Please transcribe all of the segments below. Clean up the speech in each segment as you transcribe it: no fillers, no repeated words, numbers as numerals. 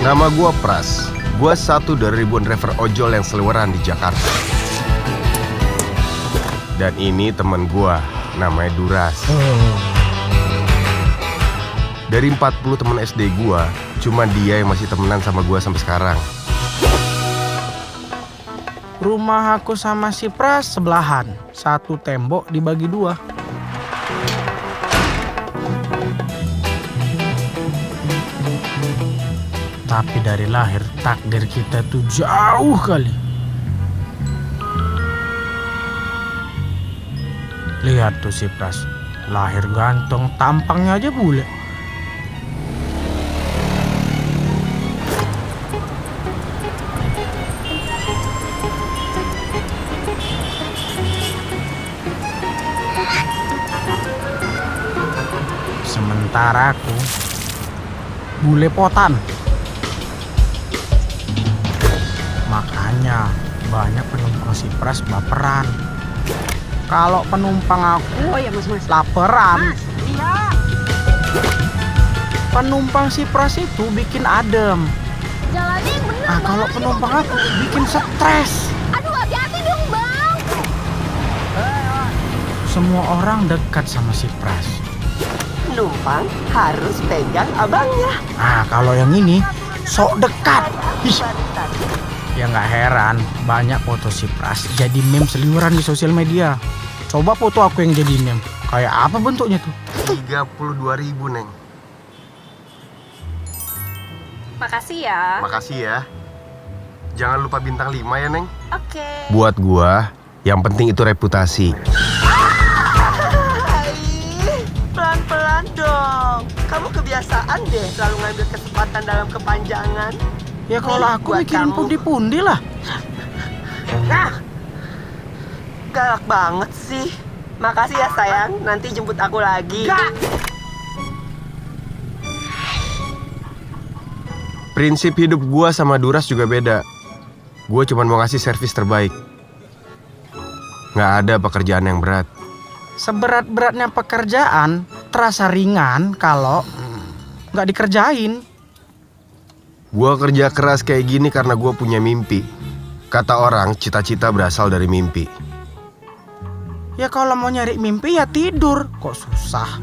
Nama gua Pras. Gua satu dari ribuan driver ojol yang seliweran di Jakarta. Dan ini teman gua, namanya Duras. Dari 40 teman SD gua, cuma dia yang masih temenan sama gua sampai sekarang. Rumah aku sama si Pras sebelahan. Satu tembok dibagi dua. Tapi dari lahir takdir kita tuh jauh kali. Lihat tuh si Pras, lahir ganteng, tampangnya aja bule. Sementara aku bule potan. Makanya banyak penumpang si Pras baperan. Kalau penumpang aku laperan. Iya. Penumpang si Pras itu bikin adem. Jalannya yang bener, Nah, kalau penumpang aku bikin stres. Aduh, hati-hati dong, Bang. Semua orang dekat sama si Pras. Penumpang harus pegang abangnya. Nah, kalau yang ini sok dekat. Ih. Ya nggak heran, banyak foto si Pras jadi meme seliweran di sosial media. Coba foto aku yang jadi meme. Kayak apa bentuknya tuh? 32.000, Neng. Makasih ya. Makasih ya. Jangan lupa bintang 5 ya, Neng. Oke. Buat gua, yang penting itu reputasi. Pelan-pelan dong. Kamu kebiasaan deh selalu ngambil kesempatan dalam kepanjangan. Ya kalau aku Buat mikirin kamu. pundi-pundi lah. Nah, galak banget sih. Makasih ya sayang, nanti jemput aku lagi. Prinsip hidup gua sama Duras juga beda. Gua cuma mau ngasih servis terbaik. Nggak ada pekerjaan yang berat. Seberat-beratnya pekerjaan terasa ringan kalau nggak dikerjain. Gua kerja keras kayak gini karena gua punya mimpi. Kata orang, cita-cita berasal dari mimpi. Ya kalau mau nyari mimpi ya tidur. Kok susah?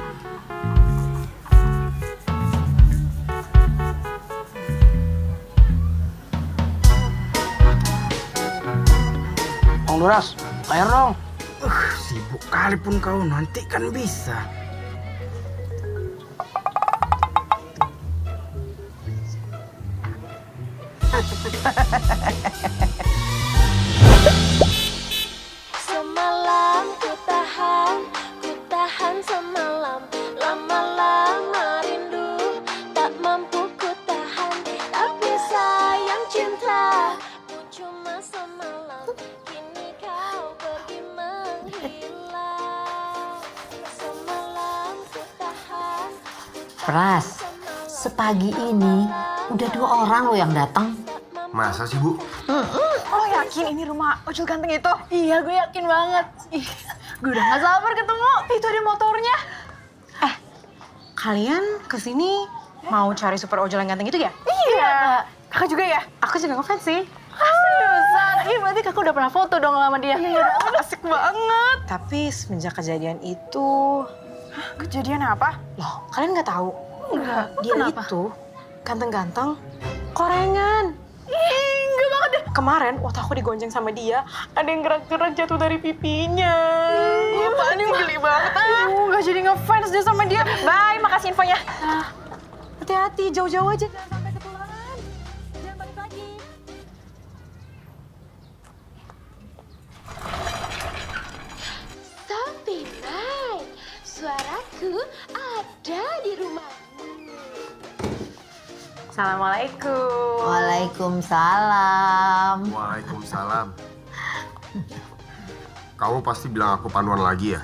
Bang Duras, air dong. Sibuk kali pun kau, nanti kan bisa. Semalam ku tahan semalam. Lama-lama rindu, tak mampu ku tahan. Tapi sayang cinta, ku cuma semalam. Kini kau pergi menghilang. Semalam ku tahan. Pras, sepagi ini udah 2 orang loh yang datang. Masa sih, Bu? Lo yakin ini rumah ojol ganteng itu? Iya, gue yakin banget. Ih, gue udah gak sabar ketemu. Itu ada motornya. Kalian kesini mau cari super ojol yang ganteng itu ya? Iya. Kakak juga ya? Aku juga ngefans sih. Seriusan? Iya, berarti kakak udah pernah foto dong sama dia. Iya, asik banget. Tapi semenjak kejadian itu, Kejadian apa? loh kalian nggak tahu? Enggak. Dia Kenapa? itu ganteng-ganteng, korengan. Ih, enggak banget deh. Kemarin waktu aku digonceng sama dia, ada yang gerak-gerak jatuh dari pipinya. Iya, apaan sih? Geli banget. Gak jadi ngefans deh sama dia. Bye, makasih infonya. Hati-hati, jauh-jauh aja. Jangan sampai ketularan. Jangan balik lagi. Sophie Night, suaraku ada di rumahmu. Assalamualaikum. Waalaikumsalam. Waalaikumsalam. Kamu pasti bilang aku panuan lagi ya?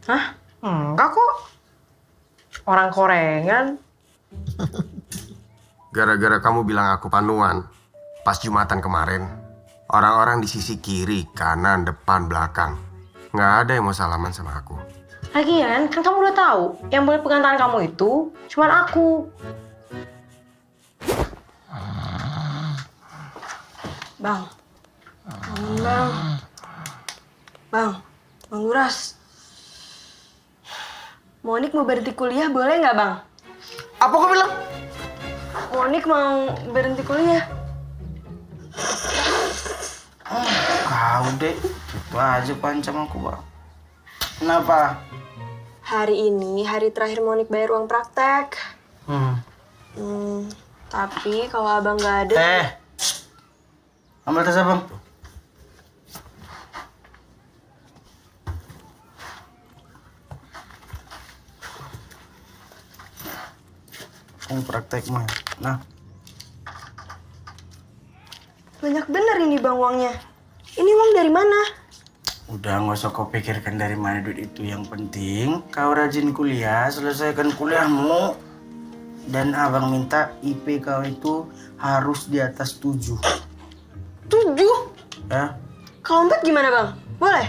Hah? Enggak kok. Orang korengan. Gara-gara kamu bilang aku panuan, pas Jumatan kemarin, orang-orang di sisi kiri, kanan, depan, belakang, nggak ada yang mau salaman sama aku. Lagian, kan kamu udah tahu, yang boleh pegang tangan kamu itu cuman aku. Bang. Bang. Bang Duras. Monik mau berhenti kuliah boleh nggak, Bang? Apa kau bilang? Monik mau berhenti kuliah. Kau deh, itu aja pancam aku, Bang. Kenapa? Hari ini hari terakhir Monik bayar uang praktek. Tapi kalau abang nggak ada... Ambil tas abang. Uang praktek mah. Nah. Banyak bener ini bang uangnya. Ini uang dari mana? Udah nggak usah kau pikirkan dari mana duit itu. Yang penting kau rajin kuliah, selesaikan kuliahmu. Dan abang minta IP kau itu harus di atas 7. 7? Ya? Kalau 4 gimana bang? Boleh?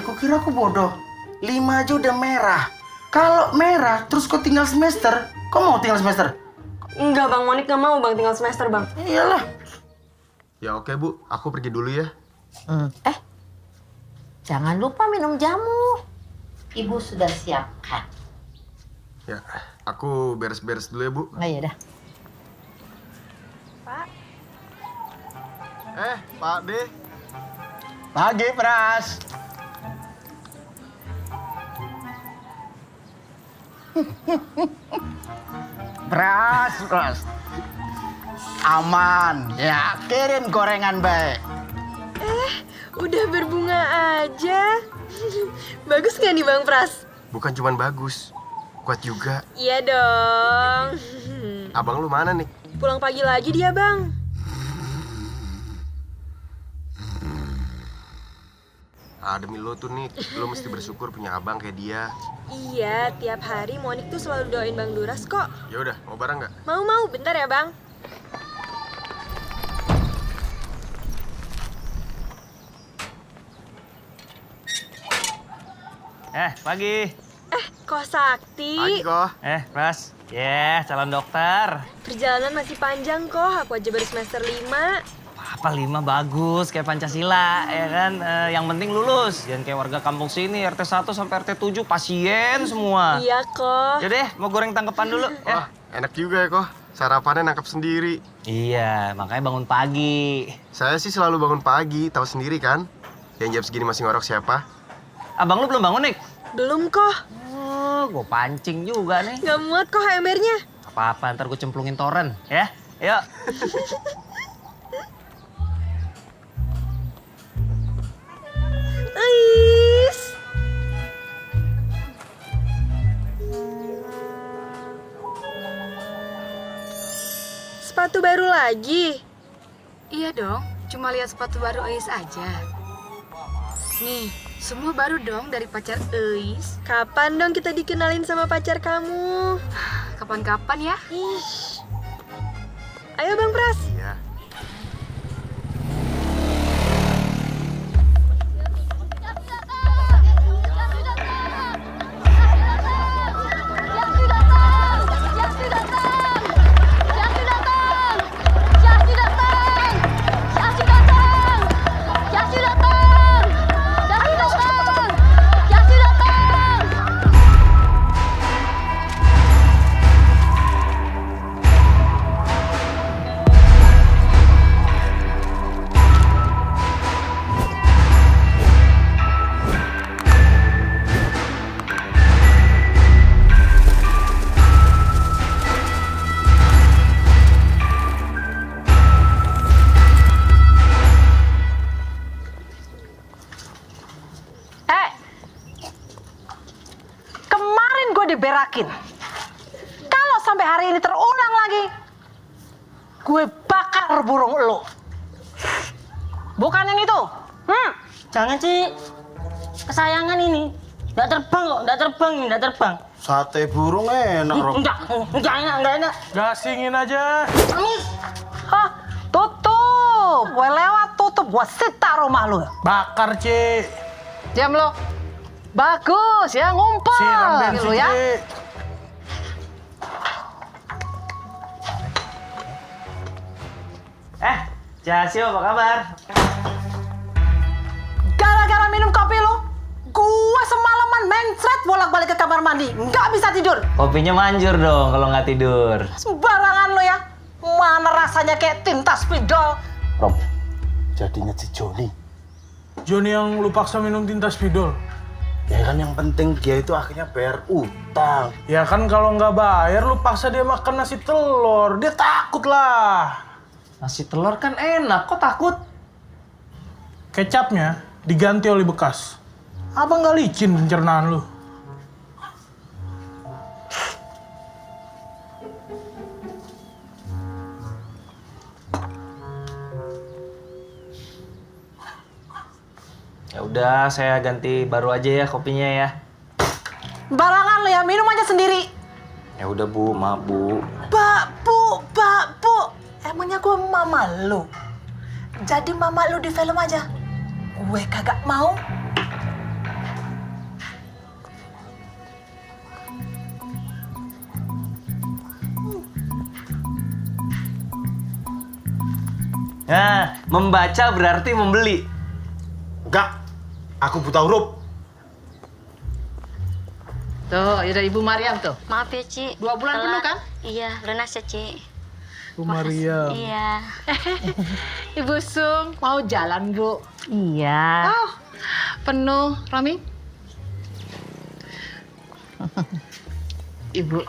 Kau kira aku bodoh? 5 aja udah merah. Kalau merah terus kau tinggal semester, kau mau tinggal semester? Enggak bang, Monik nggak mau bang tinggal semester bang. Iyalah. Ya oke Bu, aku pergi dulu ya. Jangan lupa minum jamu. Ibu sudah siapkan. Ya, aku beres-beres dulu ya Bu. Oh iya dah. Pak D. Pagi, Pras. Pras. Aman. Ya, kirim gorengan baik. Udah berbunga aja. Bagus nggak nih bang Pras? Bukan cuman bagus, kuat juga. Iya dong. Abang lu mana nih? Pulang pagi lagi dia bang. Demi lo tuh nih, lo mesti bersyukur punya abang kayak dia. Iya, tiap hari Monik tuh selalu doain Bang Duras kok. Ya udah, mau bareng nggak? Mau, bentar ya bang. Pagi. Kok Sakti? Pagi kok. Pras. Calon dokter. Perjalanan masih panjang kok, aku aja baru semester 5. Apa 5 bagus kayak Pancasila, ya kan? Yang penting lulus. Jangan kayak warga kampung sini, RT 1 sampai RT 7 pasien semua. Iya kok. Yaudah, mau goreng tangkepan dulu. Wah, enak juga ya kok. Sarapannya nangkap sendiri. Iya, makanya bangun pagi. Saya sih selalu bangun pagi, tahu sendiri kan? Yang jam segini masih ngorok siapa? Abang lu belum bangun, Nik? Belum kok. Gue pancing juga nih. Nggak muat kok HMR-nya. Apa-apa, ntar gue cemplungin toren, ya? Yuk. Ais. Sepatu baru lagi? Iya dong, cuma lihat sepatu baru Eis aja. Nih, semua baru dong dari pacar Eis. Kapan dong kita dikenalin sama pacar kamu? Kapan-kapan ya? Ayo Bang Pras. Iya. Berakin. Kalau sampai hari ini terulang lagi, gue bakar burung lo. Bukan yang itu. Jangan sih, kesayangan ini. Nggak terbang kok, nggak terbang. Sate burung enak, Rob. Nggak enak. Gasingin aja. Hah, tutup. Gue lewat tutup, gue sita rumah lo. Bakar, Ci. Diam lo. Bagus ya, ngumpul. Siram bensin, Gitu ya. Ci. Jasio apa kabar? Gara-gara minum kopi lu, gua semalaman mencret bolak-balik ke kamar mandi. Nggak bisa tidur. Kopinya manjur dong kalau nggak tidur. Sembarangan lo ya. Mana rasanya kayak tinta spidol. Rob, jadinya si Joni. Joni yang lu paksa minum tinta spidol. Ya kan yang penting dia itu akhirnya bayar utang. Ya kan kalau nggak bayar lu paksa dia makan nasi telur. Dia takut lah. Nasi telur kan enak, kok takut? Kecapnya diganti oli bekas. Abang nggak licin pencernaan lu. Ya udah, saya ganti baru aja ya kopinya ya. Barangan lo ya, minum aja sendiri. Ya udah Bu, maaf Bu. Bak bu. Emangnya gue mama lu? Jadi mama lu di film aja. Gue kagak mau. Nah, membaca berarti membeli. Enggak, aku buta huruf. Tuh, ada Ibu Mariam tuh. Maaf ya, Ci. 2 bulan Telat. penuh kan? Iya, lunas ya, Ci. Bu Maria. Iya. Ibu Sum, mau jalan, Bu? Iya. Oh, penuh. Rami? Ibu,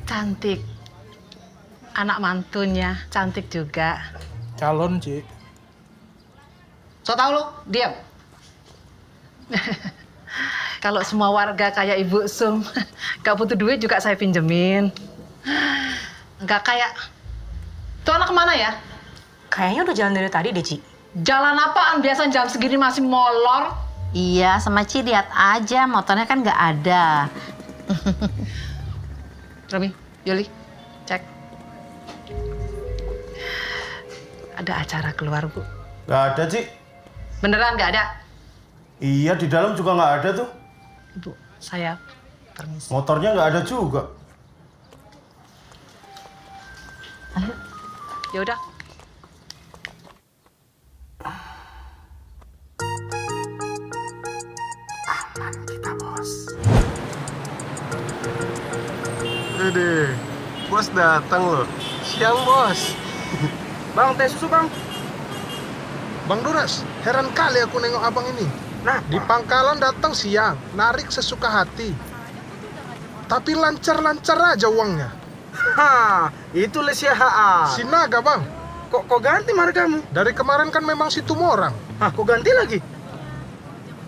cantik. Anak mantunya, cantik juga. Calon, Ci. So tau lu, diam. Kalau semua warga kayak Ibu Sum, gak butuh duit juga saya pinjemin. Gak kayak... Tuh anak kemana ya? Kayaknya udah jalan dari tadi deh, Ci. Jalan apaan? Biasa jam segini masih molor. Iya, sama Ci lihat aja. Motornya kan nggak ada. Rami, Yoli, cek. Ada acara keluar, Bu. Nggak ada, Ci. Beneran nggak ada? Iya, di dalam juga nggak ada tuh. Ibu, saya permisi. Motornya nggak ada juga. Ayo. Ya udah. Aman kita, Bos. Deh, bos datang loh. Siang bos. Bang, teh susu, Bang. Bang Duras, heran kali aku nengok abang ini. Nah, di pangkalan datang siang, narik sesuka hati. Tapi lancar-lancar aja uangnya. Hah, itu Lesia HA. Si Naga, Bang. Kok ganti margamu? Dari kemarin kan memang si Tumorang. Hah, kok ganti lagi?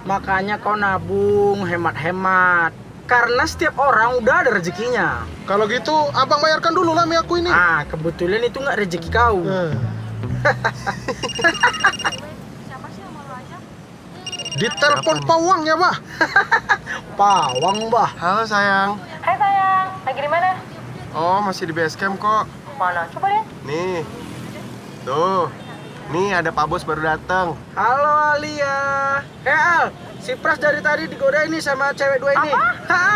Makanya kau nabung, hemat-hemat. Karena setiap orang udah ada rezekinya. Kalau gitu, abang bayarkan dulu lah mi aku ini. Ah, kebetulan itu nggak rezeki kau. Ditelepon pawang ya, Bah. Pawang, Bah. Halo sayang. Hai sayang, lagi di mana? Oh, masih di base camp kok. Mana? Coba lihat. Nih. Tuh. Nih ada Pak Bos baru datang. Halo Alia. Al, si Pras dari tadi digodain nih sama cewek dua ini. Apa?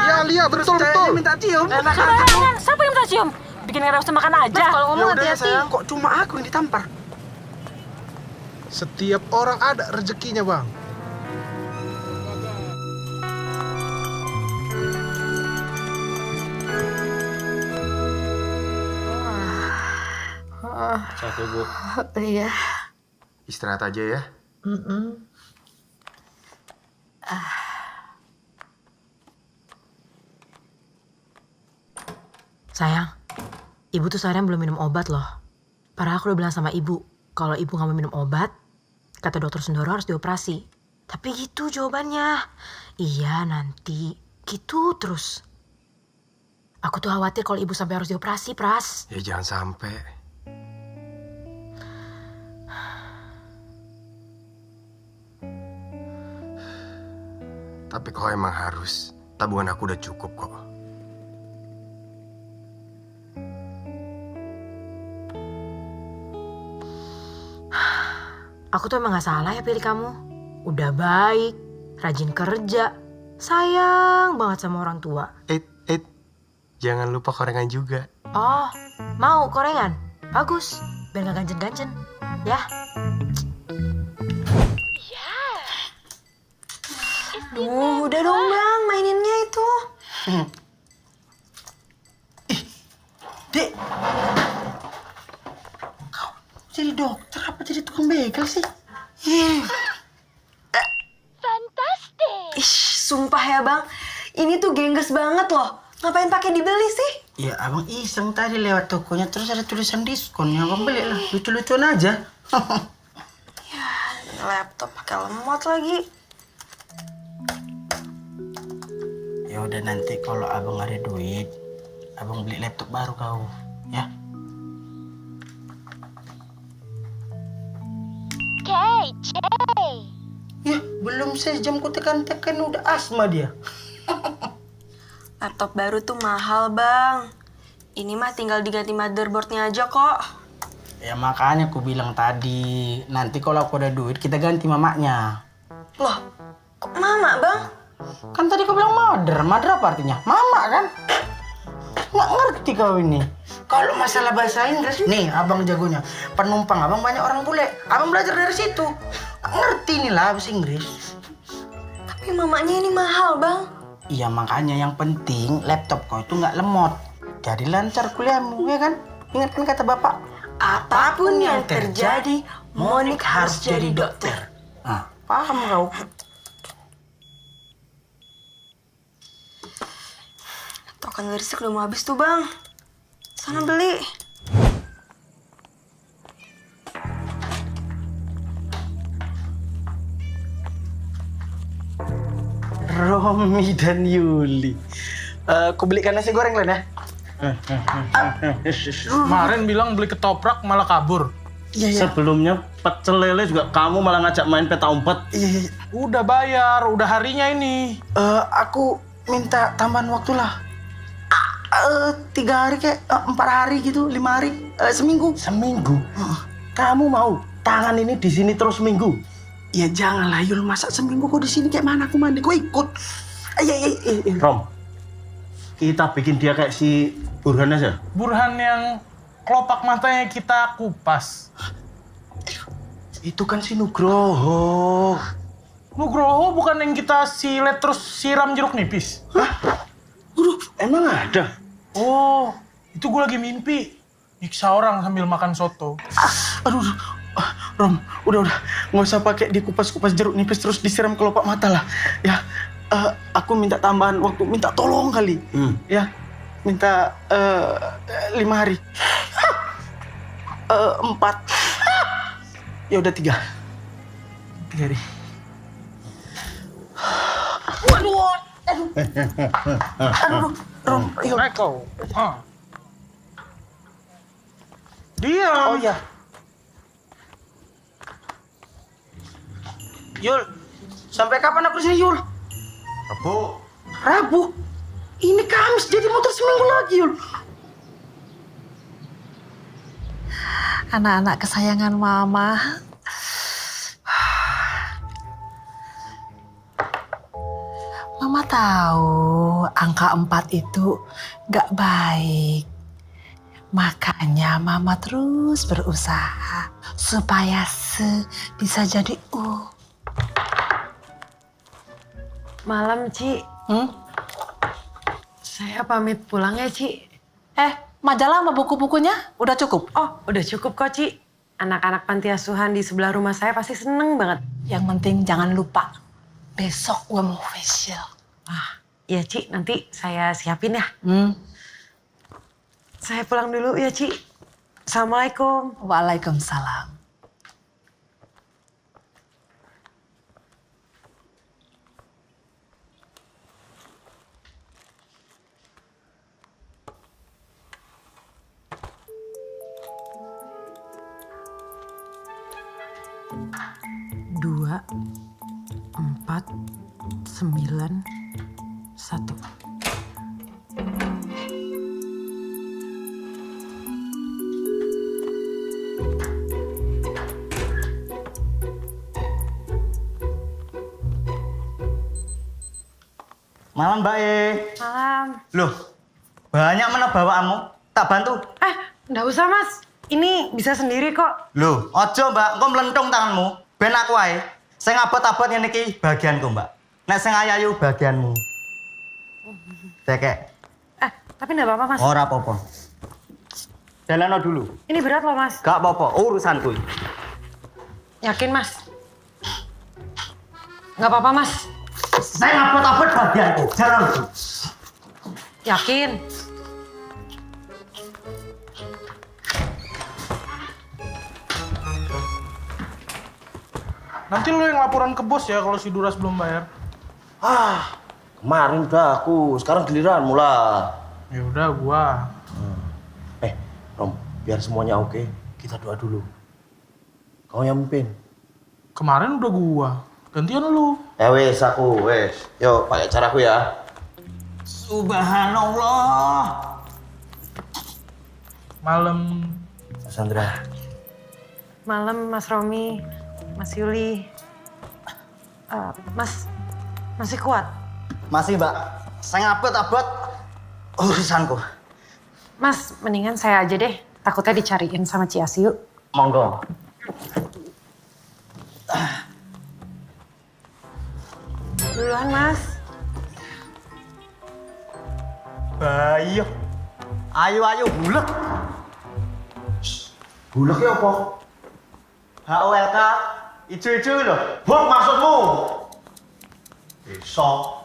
Iya, Lia, betul. Minta cium. Siapa yang minta cium? Bikin ngereos makan aja. Kalau Ya ngomong udah ya hati-hati. sayang. Kok cuma aku yang ditampar? Setiap orang ada rezekinya, Bang. Capek Bu. Iya. Istirahat aja ya. Sayang, ibu tuh seharian belum minum obat loh. Padahal aku udah bilang sama ibu, kalau ibu gak mau minum obat, kata dokter Sendoro harus dioperasi. Tapi gitu jawabannya. Iya nanti, gitu terus. Aku tuh khawatir kalau ibu sampai harus dioperasi, Pras. Ya jangan sampai. Tapi kalau emang harus, tabungan aku udah cukup kok. Aku tuh emang gak salah ya pilih kamu. Udah baik, rajin kerja, Sayang banget sama orang tua. Jangan lupa korengan juga. Oh, mau korengan? Bagus, biar gak ganjen-ganjen. Ya. Duh, udah dong Bang, maininnya itu. Dek, kau jadi dokter apa jadi tukang begal sih? Fantastic. Ih, sumpah ya Bang, ini tuh gengges banget loh. Ngapain pakai dibeli sih? Ya abang iseng tadi lewat tokonya terus ada tulisan diskon, ya abang beli lah, lucu-lucuan aja. Ya, laptop pakai lemot lagi. Ya udah nanti kalau abang ada duit, abang beli laptop baru kau, ya. KJ. Ya belum sejam ku tekan-tekan udah asma dia. Laptop baru tuh mahal Bang. Ini mah tinggal diganti motherboardnya aja kok. Ya makanya aku bilang tadi, nanti kalau aku ada duit kita ganti mamaknya. Loh, kok mama Bang? Kan tadi kau bilang mother apa artinya? Mama kan? Nggak ngerti kau ini. Kalau masalah bahasa Inggris, nih abang jagonya. Penumpang abang banyak orang bule. Abang belajar dari situ. Nggak ngerti nih lah bahasa Inggris. Tapi mamanya ini mahal Bang. Iya makanya yang penting laptop kau itu nggak lemot. Jadi lancar kuliahmu, ya kan? Ingat kan kata bapak? Apapun yang terjadi, Monik harus jadi dokter. Nah, paham kau? Token listrik udah mau habis tuh Bang. Sana beli. Romi dan Yuli. Aku belikan nasi goreng Len ya. Kemarin bilang beli ketoprak malah kabur. Iya. Sebelumnya pecel lele juga kamu malah ngajak main peta umpet. Iya. Udah bayar, udah harinya ini. Aku minta tambahan waktu lah. 3 hari kayak 4 hari gitu, 5 hari, seminggu. Seminggu? Kamu mau tangan ini di sini terus seminggu? Ya janganlah Yul, masa seminggu kok di sini kayak mana aku mandi, kok ikut. Rom, kita bikin dia kayak si Burhan aja. Burhan yang kelopak matanya kita kupas. Itu kan si Nugroho. Nugroho bukan yang kita silet terus siram jeruk nipis? Hah? Emang ada? Oh, itu gue lagi mimpi. Nyiksa orang sambil makan soto. Aduh, Rom, udah. Nggak usah pakai dikupas-kupas jeruk nipis terus disiram kelopak mata lah. Ya, aku minta tambahan waktu, minta tolong kali. Ya, minta 5 hari. 4. Ya udah 3. 3 hari. Aduh, Rom, yuk. Eko. Dia. Oh iya. Yul, sampai kapan aku disini Yul? Rabu? Ini Kamis, jadi muter seminggu lagi Yul. Anak-anak kesayangan Mama. Mama tahu angka 4 itu gak baik. Makanya Mama terus berusaha supaya bisa jadi U. Malam, Ci. Saya pamit pulang ya, Ci. Majalah sama buku-bukunya udah cukup? Oh, udah cukup kok, Ci. Anak-anak panti asuhan di sebelah rumah saya pasti seneng banget. Yang penting jangan lupa, besok gue mau facial. Iya, Ci. Nanti saya siapin ya. Saya pulang dulu ya, Ci. Assalamualaikum. Waalaikumsalam. Dua, 4, 9, 1. Malam Mbak E. Malam. Loh, banyak mana bawaanmu? Tak bantu? Nggak usah mas. Ini bisa sendiri kok. Loh, ojo Mbak, engko melentung tanganmu. Ben aku ae. Sing abot-abot ngene iki bagianku Mbak. Nek sing ayu bagianmu. Tekek. Tapi nggak apa-apa mas. Ora apa-apa. Jalano dulu. Ini berat loh mas. Gak apa-apa, urusanku. Yakin mas? Nggak apa-apa mas. Saya abot-abot bagianku. Jalan dulu. Yakin? Nanti lu yang laporan ke bos ya kalau si Duras belum bayar. Kemarin udah aku, sekarang giliranmu lah. Ya udah gua. Rom, biar semuanya oke, kita doa dulu. Kau yang mimpin. Kemarin udah gua. Gantian lu. Wes aku, wes. Yuk, pakai caraku ya. Subhanallah. Malam. Sandra. Malam Mas Romi, Mas Yuli. Mas, masih kuat? Masih Mbak. Saya abot-abot urusanku. Mas, mendingan saya aja deh. Takutnya dicariin sama Ciasi yuk. Monggo. Duluan Mas. Bayo. Ayo bulet. Bulet ya apa? HOLK ijo-ijo lho. Bok maksudmu. Bisa.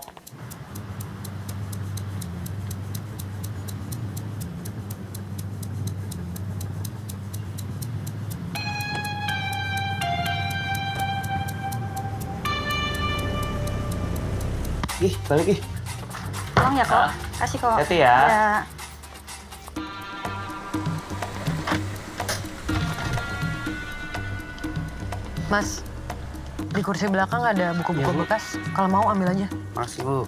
Balik ih. Tolong ya kok. Kasih kok. Hati ya. Ya. Mas, di kursi belakang ada buku-buku bekas. Kalau mau ambil aja. Makasih Bu.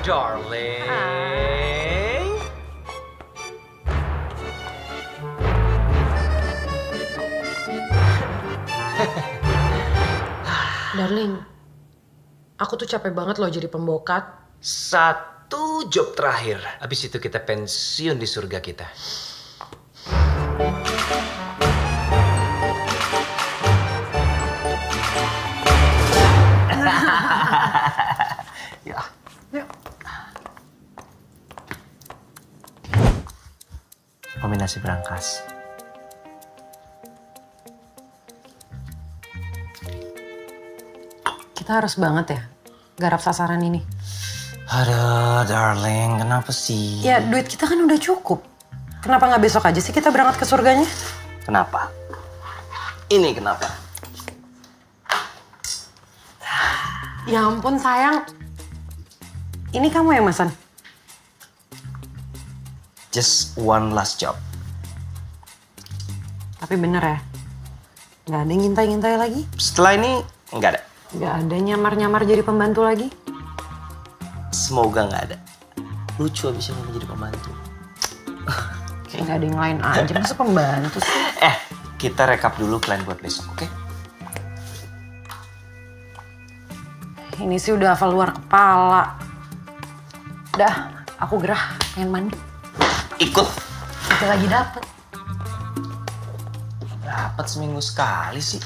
Darling. Darling, aku tuh capek banget loh jadi pembokat. 1 job terakhir. Habis itu kita pensiun di surga kita. Ya. Yuk. Kombinasi berangkas. Kita harus banget ya garap sasaran ini. Aduh, darling, kenapa sih? Ya, duit kita kan udah cukup. Kenapa nggak besok aja sih kita berangkat ke surganya? Kenapa? Ini kenapa? Ya ampun sayang. Ini kamu yang pesan? Just one last job. Tapi bener ya? Nggak ada yang ngintai-ngintai lagi? Setelah ini, nggak ada. Nggak ada nyamar-nyamar jadi pembantu lagi? Semoga nggak ada. Lucu abisnya kamu jadi pembantu. Nggak ada yang lain aja, masa pembantu sih? Kita rekap dulu plan buat besok, oke? Ini sih udah hafal luar kepala. Udah, aku gerah, pengen mandi. Ikut. Kita lagi dapet. Dapat seminggu sekali sih.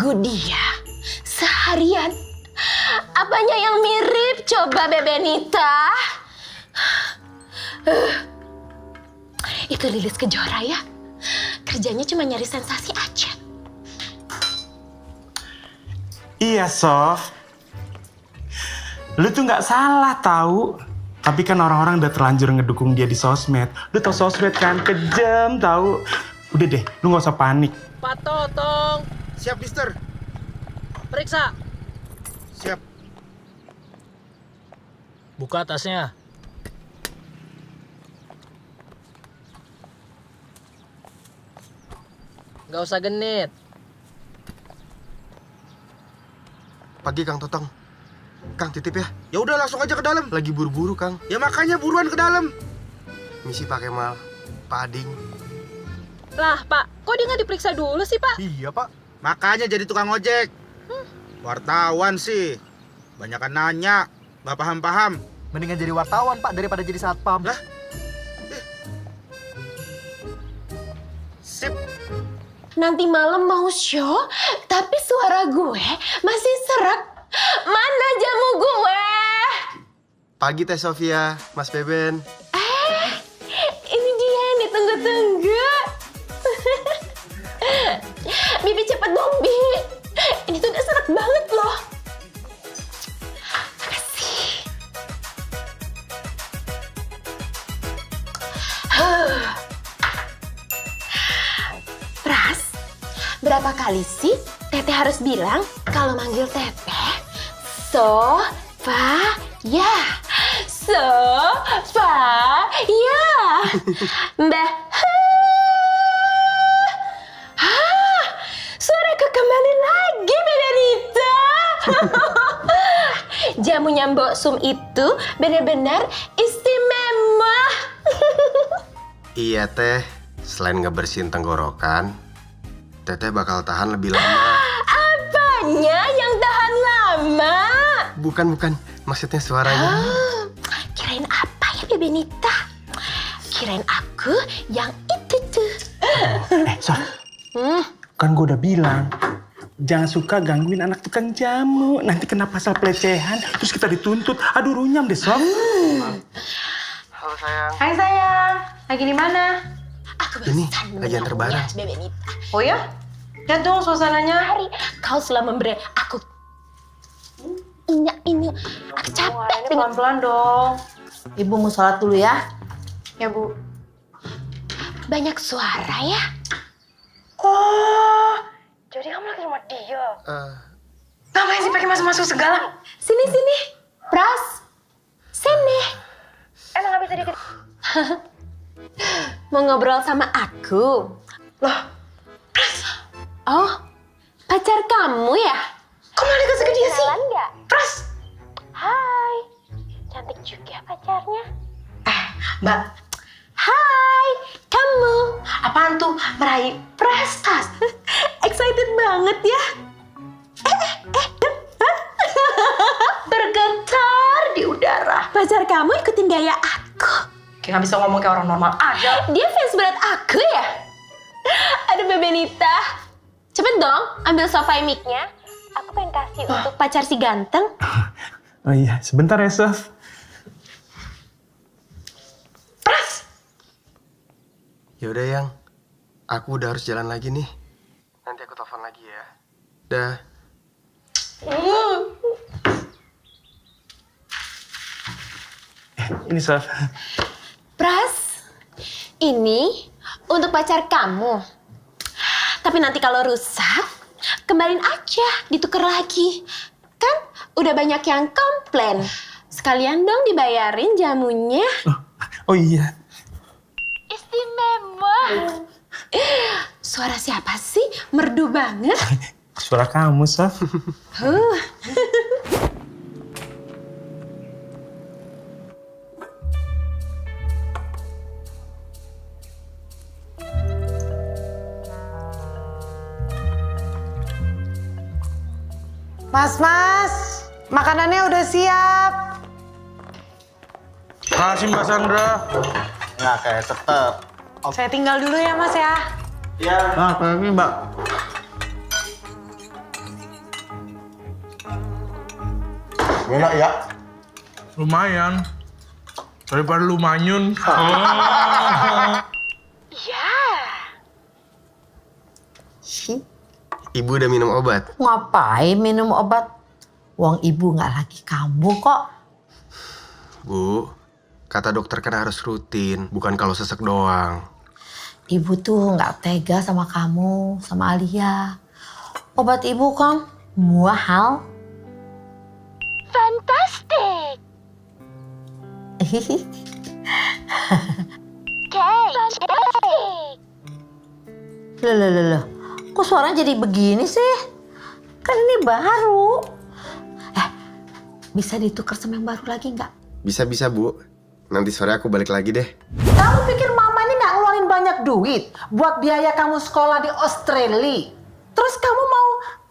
nunggu dia seharian. Apanya yang mirip coba Bebenita? Itu Lilis Kejora ya. Kerjanya cuma nyari sensasi aja. Iya, Sof. Lu tuh nggak salah tahu. Tapi kan orang-orang udah terlanjur ngedukung dia di sosmed. Lu tau sosmed kan kejam tahu. Udah deh, lu nggak usah panik. Pak Totong. Siap, Mister. Periksa. Siap. Buka tasnya. Nggak usah genit. Pagi, Kang Totong. Kang, titip ya. Ya udah langsung aja ke dalam. Lagi buru-buru, Kang. Ya makanya buruan ke dalam. Misi Pak Kemal, Pak Ading. Lah, Pak, kok dia nggak diperiksa dulu sih, Pak? Iya, Pak. Makanya jadi tukang ojek. Wartawan sih. Banyakan nanya, nggak paham-paham. Mendingan jadi wartawan, Pak, daripada jadi satpam. Lah? Sip. Nanti malam mau show, tapi suara gue masih serak. Mana jamu gue? Pagi, Teh Sofia, Mas Beben. Ini dia yang ditunggu-tunggu. Bibi cepet dong, Bi. Ini tuh udah serak banget loh. Makasih. Pras, berapa kali sih Teteh harus bilang kalau manggil Teteh? Sofia. Sofia. Mbah. Suara kembali lagi, Bebenita. Jamunya Mbok Sum itu benar-benar istimewa. Iya, Teh. Selain ngebersihin tenggorokan, Teteh bakal tahan lebih lama. Apanya yang tahan lama? Bukan. Maksudnya suaranya. Kirain apa ya, Bebenita? Kirain aku yang itu tuh. Sof. Kan gue udah bilang, jangan suka gangguin anak tukang jamu. Nanti kena pasal pelecehan, terus kita dituntut. Aduh, runyam deh, Sof. Halo, sayang. Hai, sayang. Lagi di mana? Ini lagi antar barang. Bebenita. Oh ya? Lihat dong suasananya. Hari kau selalu memberi aku ini. Aku capek dengan pelan-pelan dong. Ibu mau sholat dulu ya. Ya, Bu. Banyak suara ya. Oh, jadi kamu lagi rumah dia? Ngapain sih pakai masuk-masuk segala? Sini. Pras. Sini. Emang gak bisa dikit? Mau ngobrol sama aku? Loh, oh, pacar kamu ya? Kok malah dikasih ke dia sih? Nggak? Pras. Hai, cantik juga pacarnya. Mbak. Hai, kamu. Apaan tuh? Meraih prestasi. Excited banget ya. Bergetar di udara. Pacar kamu ikutin gaya aku. Kayak gak bisa ngomong kayak orang normal aja. Dia fans berat aku ya? Aduh, Bebenita. Cepet dong, ambil sofa mic-nya. Aku pengen kasih untuk pacar si ganteng. Oh iya, sebentar ya, Sof. Ya udah, Yang. Aku udah harus jalan lagi nih. Nanti aku telepon lagi ya. Dah. Ini, Sof. Pras, ini untuk pacar kamu. Tapi nanti kalau rusak, kembaliin aja, ditukar lagi. Kan udah banyak yang komplain. Sekalian dong dibayarin jamunya. Oh iya. Istimewa. Suara siapa sih? Merdu banget. Suara kamu, Sof. Mas, makanannya udah siap. Makasih, Mbak Sandra. Nggak kayak tetep. Saya tinggal dulu ya, Mas ya. Iya. Nah, lagi, Mbak. Enak ya? Lumayan. Daripada lu manyun. Iya. Ibu udah minum obat? Ngapain minum obat? Wong ibu nggak lagi kambuh kok. Bu, kata dokter kan harus rutin, bukan kalau sesek doang. Ibu tuh nggak tega sama kamu, sama Alia. Obat ibu kan mahal. Fantastic. Fantastic. Loh. Kok suaranya jadi begini sih? Kan ini baru. Bisa ditukar sama yang baru lagi nggak? Bisa, Bu. Nanti sore aku balik lagi deh. Kamu pikir mama ini nggak ngeluarin banyak duit buat biaya kamu sekolah di Australia? Terus kamu mau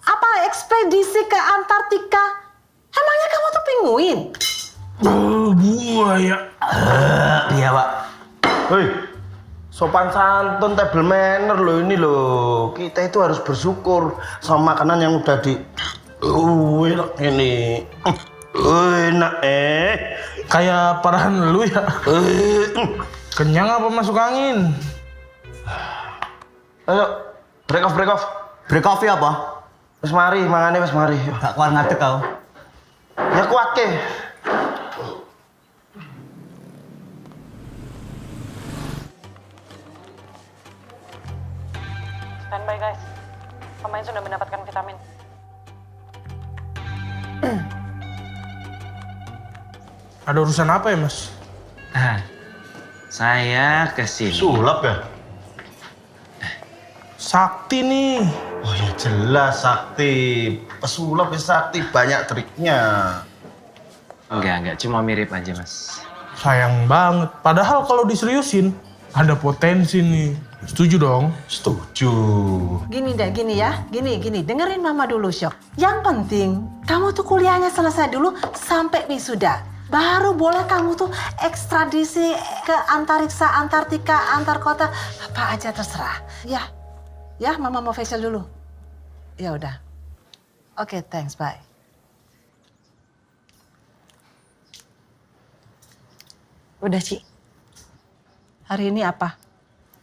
apa ekspedisi ke Antartika? Emangnya kamu tuh penguin? Buaya. Iya, Pak. Hei, sopan santun, table manner loh ini loh. Kita itu harus bersyukur sama makanan yang udah di... enak ini. Enak Kayak parahan lu ya. Kenyang apa masuk angin? Ayo, break off. Break off ya apa? Wes mari, mangane wes mari. Gak kuat ngadeg kau. Ya kuat ke. Standby guys. Pemain sudah mendapatkan vitamin. Ada urusan apa ya, Mas? Saya kesini. Sulap ya? Sakti nih. Oh ya jelas Sakti. Pesulap ya Sakti, banyak triknya. Enggak, cuma mirip aja, Mas. Sayang banget. Padahal kalau diseriusin, ada potensi nih. Setuju dong? Setuju. Gini ya. Gini. Dengerin mama dulu, Syok. Yang penting, kamu tuh kuliahnya selesai dulu sampai wisuda. Baru boleh kamu tuh ekstradisi ke antariksa, Antartika, antar kota, apa aja terserah. Ya, mama mau facial dulu. Ya udah. Oke, thanks, bye. Udah, Ci. Hari ini apa?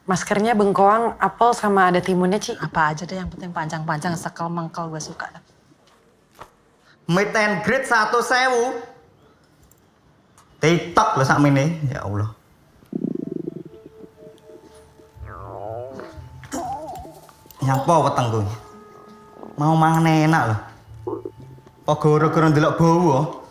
Maskernya bengkoang, apel sama ada timunnya, Ci. Apa aja deh, yang penting panjang-panjang, sekel-mengkel gue suka. Meet and greet 1.000. TikTok loh sak ini, ya Allah. Nyapa weteng kuwi? Mau mangan enak loh. Kok gara-gara ndelok bau.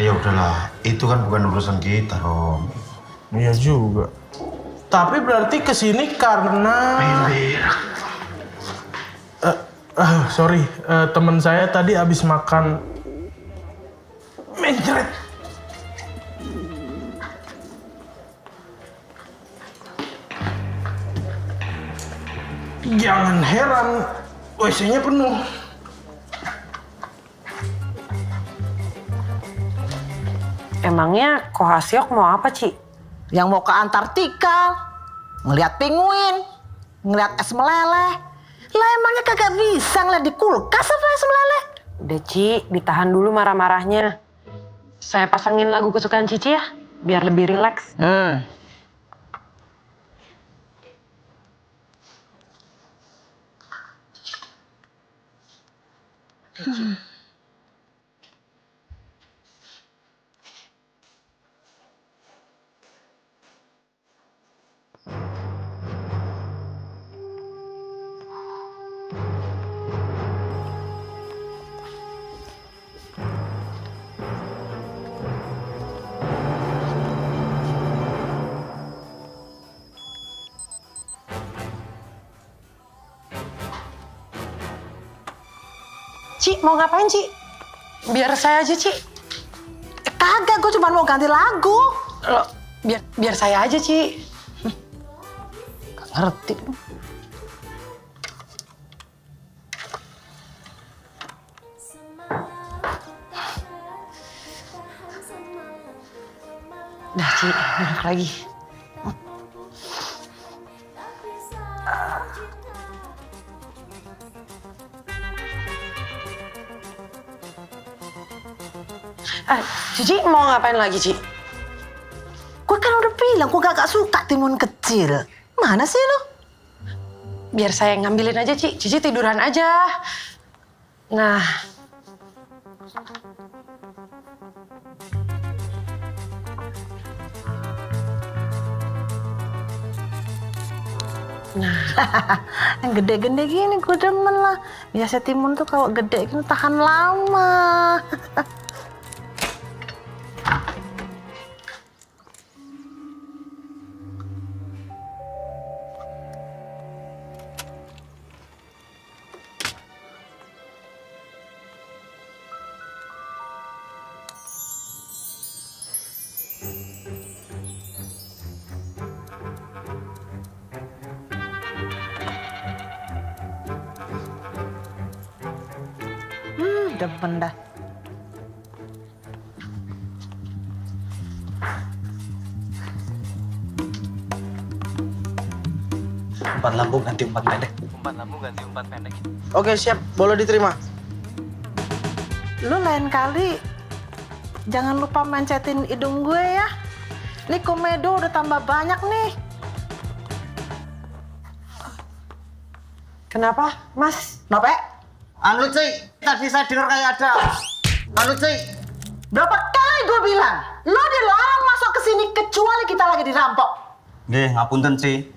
Ya udahlah, itu kan bukan urusan kita, Rom. Iya juga. Tapi berarti kesini karena... sorry, teman saya tadi habis makan mencret. Jangan heran, WC-nya penuh. Emangnya Kohasiok mau apa, Ci? Yang mau ke Antartika, ngeliat penguin, ngeliat es meleleh. Lah emangnya kagak bisa ngeliat di kulkas apa es meleleh? Udah, Ci, ditahan dulu marah-marahnya. Saya pasangin lagu kesukaan Cici ya, biar lebih rileks. Ci, mau ngapain, Ci? Biar saya aja, Ci. Kagak, gue cuma mau ganti lagu. Loh, biar saya aja, Ci. Gak ngerti lu. Dah, Ci, duduk lagi. Cici mau ngapain lagi, Ci? Gue kan udah bilang, gue gak suka timun kecil. Mana sih lo? Biar saya ngambilin aja, Ci. Cici tiduran aja. Nah. Nah, yang gede-gede gini gue demen lah. Biasa timun tuh kalau gede gini tahan lama. Demen dah. Umpan lambung ganti umpan pendek. Umpan lambung ganti umpan pendek. Oke, siap. Boleh diterima. Lu lain kali jangan lupa mancetin hidung gue ya. Nih komedo udah tambah banyak nih. Kenapa, Mas? Kenapa? Anu, Ci. Tadi saya dengar kayak ada. Anu, Ci. Berapa kali gue bilang, lo dilarang masuk ke sini kecuali kita lagi dirampok. Nggih, ngapunten, Ci.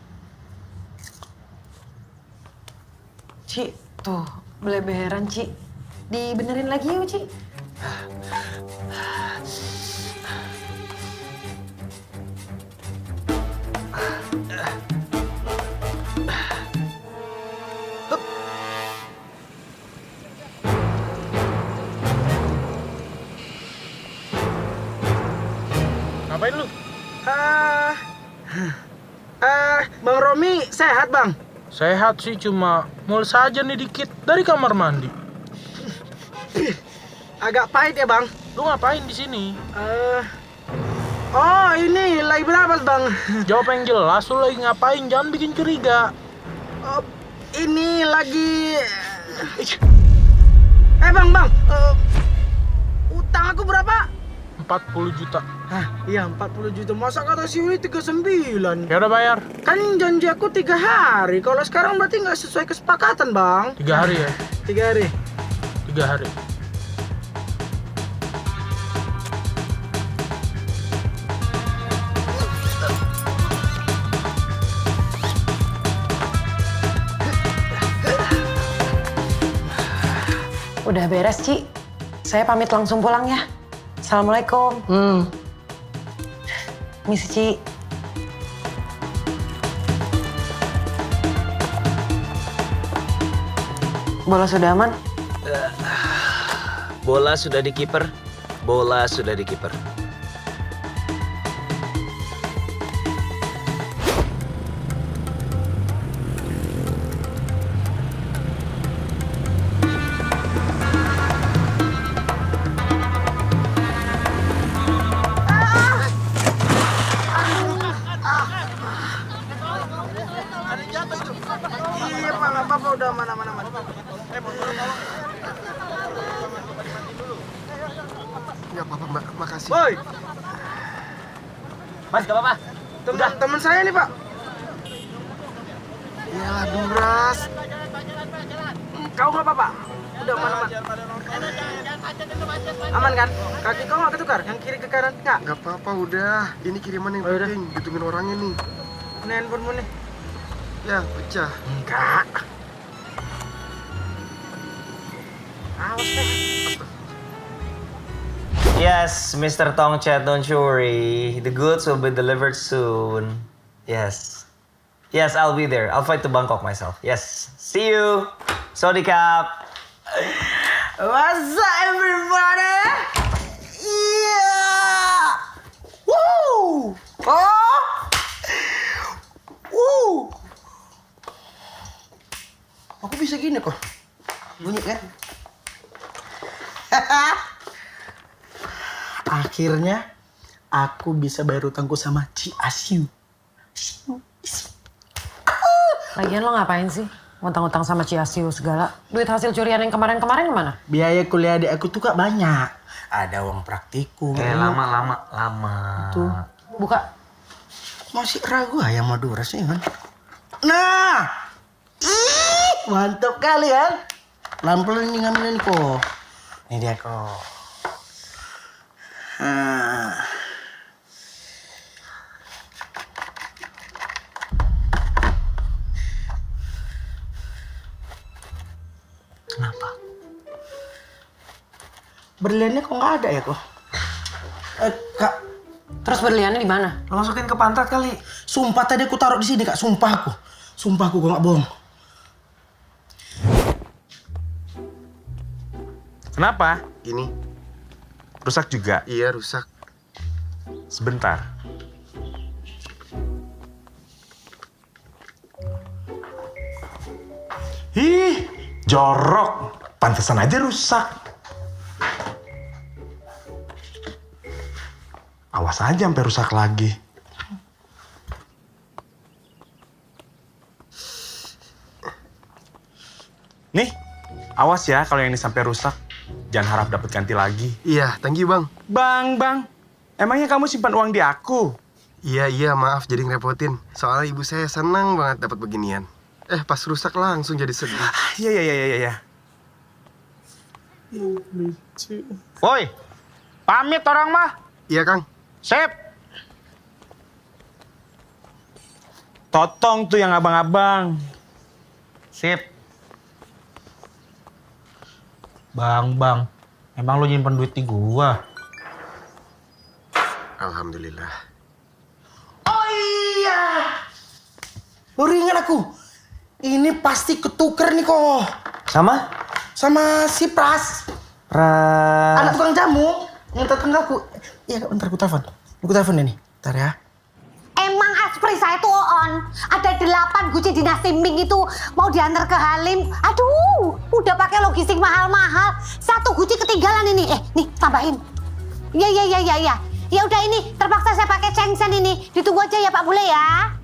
Ci, tuh, beleberan, Ci. Dibenerin lagi yuk, Ci. Ngapain lu? Bang Romi sehat, Bang? Sehat sih, cuma mules aja nih dikit dari kamar mandi. Agak pahit ya, Bang? Lu ngapain di sini? Oh, ini lagi berapa, Bang? Jawab yang jelas, lu lagi ngapain? Jangan bikin curiga. Oh, ini lagi... Bang, utang aku berapa? 40 juta. Hah, iya 40 juta. Masa kata si Uli 39? Ya udah bayar. Kan janji aku 3 hari. Kalau sekarang berarti nggak sesuai kesepakatan, Bang. 3 hari ya? 3 hari. 3 hari. Udah beres, Ci. Saya pamit langsung pulang ya. Assalamualaikum. Misi, Ci. Bola sudah aman? Bola sudah di kiper. Bola sudah di kiper. Iya, Pak, nggak apa-apa, udah mana. Nggak apa-apa, Mbak, makasih. Boy! Mas, gak apa-apa. Teman saya nih, Pak. Iyalah, Duras. Kau nggak apa-apa? Udah, mana. Aman kan? Kaki kau nggak ketukar? Yang kiri ke kanan? Nggak apa-apa, udah. Ini kiriman yang penting. Hitungin orangnya nih. Ini handphonemu nih. Ya, pecah. Enggak. Awas deh. Yes, Mr. Tongchat, don't you worry. The goods will be delivered soon. Yes. Yes, I'll be there. I'll fly to Bangkok myself. Yes. See you. Sorry, Cap. What's up, everybody? Yeah! Woo! Oh! Woo! Aku bisa gini kok. Bunyi kan? Akhirnya aku bisa bayar utangku sama Ci Asiu. Lagian lo ngapain sih? Ngutang-ngutang sama Ciasiu segala. Duit hasil curian yang kemarin-kemarin kemana? Biaya kuliah adik aku tuh Kak banyak. Ada uang praktikum. Lama. Tuh. Buka. Masih ragu ayam Madura sih kan? Nah! Mantap kali kan? Pelan-pelan nih ngambilin kok. Ini dia kok. Kenapa? Berliannya kok nggak ada ya kok? Kak. Terus berliannya di mana? Lo masukin ke pantat kali. Sumpah tadi aku taruh di sini Kak. Sumpah aku gue nggak bohong. Kenapa? Ini. Rusak juga? Iya, rusak. Sebentar. Ih, jorok. Pantesan aja rusak. Awas aja sampai rusak lagi. Nih, awas ya kalau yang ini sampai rusak. Jangan harap dapat ganti lagi. Iya, thank you Bang. Bang. Emangnya kamu simpan uang di aku? Iya, maaf jadi ngerepotin. Soalnya ibu saya senang banget dapat beginian. Pas rusak langsung jadi sedih. Iya. Lucu. Woi, pamit orang mah. Iya, Kang. Sip. Totong tuh yang abang-abang. Sip. Bang, emang lo nyimpen duit di gua? Alhamdulillah. Oh iya. Baru ingat aku. Ini pasti ketuker nih kok. Sama? Sama si Pras. Anak tukang jamu yang datang ke aku. Iya, bentar aku telepon ini. Bentar ya. Emang aspri saya tuh on. Ada 8 guci dinasti Ming itu mau diantar ke Halim. Aduh, udah pakai logistik mahal-mahal. 1 guci ketinggalan ini. Nih tambahin. Ya. Ya udah ini terpaksa saya pakai cengsen ini. Ditunggu aja ya Pak Bule ya.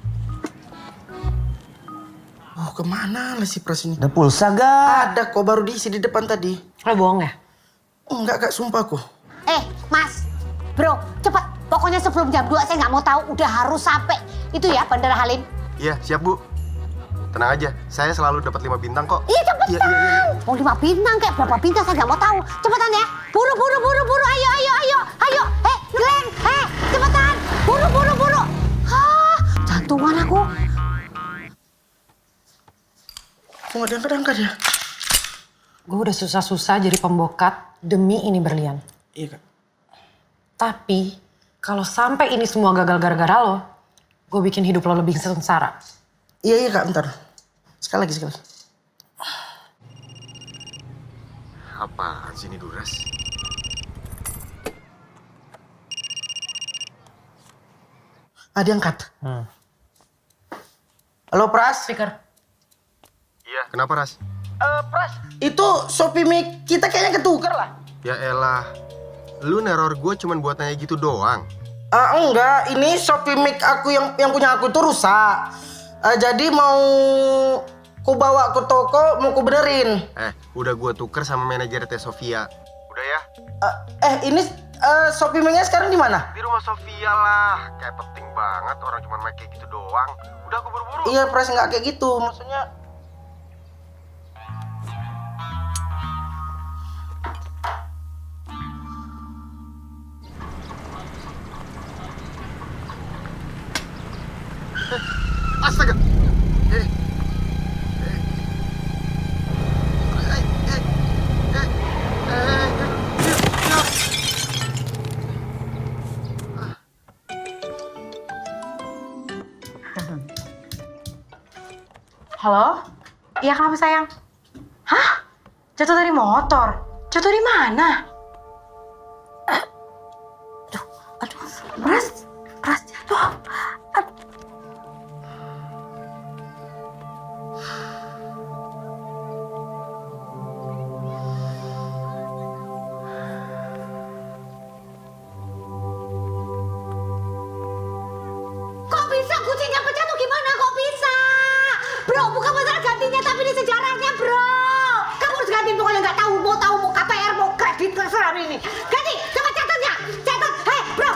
Oh, kemana lah si Pras ini? Ada pulsa gak? Ada kok, baru diisi di depan tadi. Lo bohong ya? Enggak, Kak, sumpah aku. Mas, bro, cepet. Pokoknya sebelum jam 2 saya nggak mau tahu. Udah harus sampai itu ya Bandara Halim. Iya, siap Bu. Tenang aja, saya selalu dapat 5 bintang kok. Iya, cepetan. Iya. Mau 5 bintang kayak berapa bintang saya nggak mau tahu. Cepetan ya. Buru. Ayo. Glenn, cepetan. Buru. Jantungan aku. Kok nggak diangkat ya? Gue udah susah-susah jadi pembokat demi ini berlian. Iya, Kak. Tapi kalau sampai ini semua gagal gara-gara lo, gue bikin hidup lo lebih sengsara. Iya, Kak, bentar. Sekali lagi. Apaan sih ini Duras? Diangkat. Halo, Pras. Speaker. Iya, kenapa Ras? Pras, itu Shopee Mic kita kayaknya ketuker lah. Ya elah, lu neror gue cuman buat nanya gitu doang. Enggak, ini Shopee Mic aku yang punya aku tuh rusak. Jadi mau ku bawa ke toko, mau ku benerin. Udah gue tuker sama manajer Teh Sofia. Udah ya? Ini Shopee Mic-nya sekarang di mana? Di rumah Sofia lah. Kayak penting banget orang cuma make kayak gitu doang. Udah aku buru-buru. Iya, Pras, nggak kayak gitu. Maksudnya astaga. Halo? Iya kenapa sayang? Hah? Jatuh dari motor? Jatuh di mana? Aduh, Pras jatuh. kucingnya pecah tuh gimana kok bisa? Bro, bukan masalah gantinya tapi ini sejarahnya, bro. Kamu harus ganti pokoknya nggak tahu mau KPR, mau kredit, terserah ini. Ganti, coba catat ya. Catat. Hei, bro.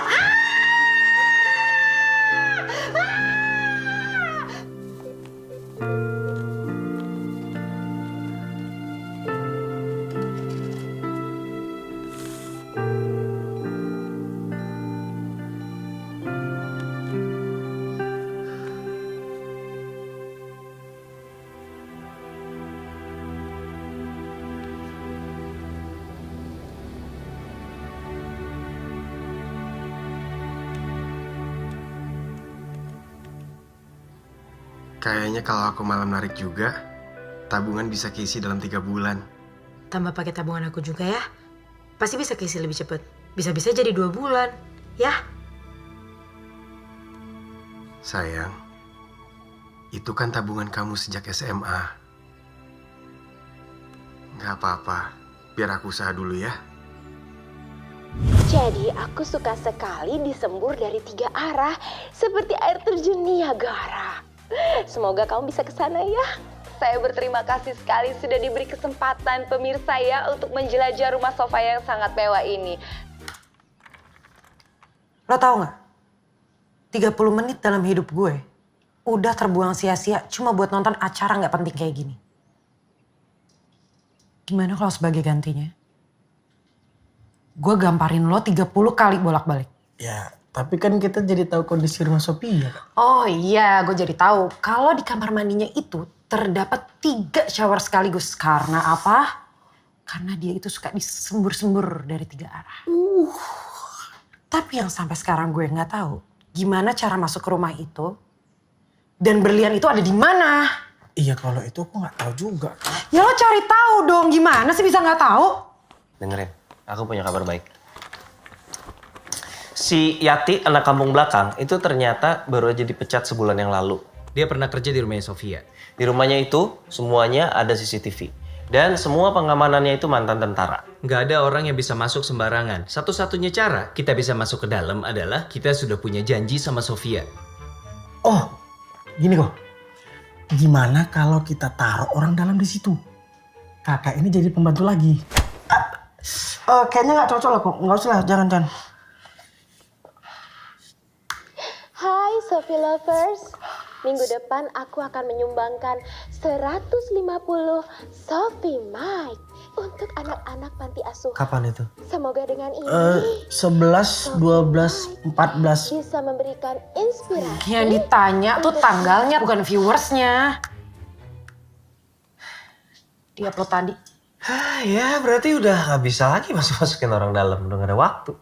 Kayaknya kalau aku malam narik juga, tabungan bisa keisi dalam 3 bulan. Tambah pakai tabungan aku juga ya. Pasti bisa keisi lebih cepet. Bisa-bisa jadi 2 bulan. Ya? Sayang, itu kan tabungan kamu sejak SMA. Gak apa-apa, biar aku usaha dulu ya. Jadi aku suka sekali disembur dari 3 arah, seperti air terjun Niagara. Semoga kamu bisa ke sana ya. Saya berterima kasih sekali sudah diberi kesempatan pemirsa ya untuk menjelajah rumah Sofia yang sangat mewah ini. Lo tau gak? 30 menit dalam hidup gue udah terbuang sia-sia cuma buat nonton acara gak penting kayak gini. Gimana kalau sebagai gantinya? Gue gamparin lo 30 kali bolak-balik. Ya, tapi kan kita jadi tahu kondisi rumah Sophia. Oh iya, gue jadi tahu. Kalau di kamar mandinya itu terdapat 3 shower sekaligus. Karena apa? Karena dia itu suka disembur-sembur dari 3 arah. Tapi yang sampai sekarang gue nggak tahu gimana cara masuk ke rumah itu dan berlian itu ada di mana. Iya, kalau itu aku nggak tahu juga. Ya lo cari tahu dong, gimana sih bisa nggak tahu? Dengerin, aku punya kabar baik. Si Yati, anak kampung belakang, itu ternyata baru aja dipecat sebulan yang lalu. Dia pernah kerja di rumahnya Sofia. Di rumahnya itu semuanya ada CCTV. Dan semua pengamanannya itu mantan tentara. Nggak ada orang yang bisa masuk sembarangan. Satu-satunya cara kita bisa masuk ke dalam adalah kita sudah punya janji sama Sofia. Oh, gini kok. Gimana kalau kita taruh orang dalam di situ? Kakak ini jadi pembantu lagi. Kayaknya nggak cocok lah kok. Nggak usah lah, jangan. Hai Sophie Lovers, minggu depan aku akan menyumbangkan 150 Sophie Mike untuk anak-anak panti asuhan. Kapan itu? Semoga dengan ini 11, 12, 14. bisa memberikan inspirasi. Yang ditanya tuh tanggalnya bukan viewersnya. Di upload tadi. Ya berarti udah nggak bisa lagi masukin orang dalam. Udah nggak ada waktu.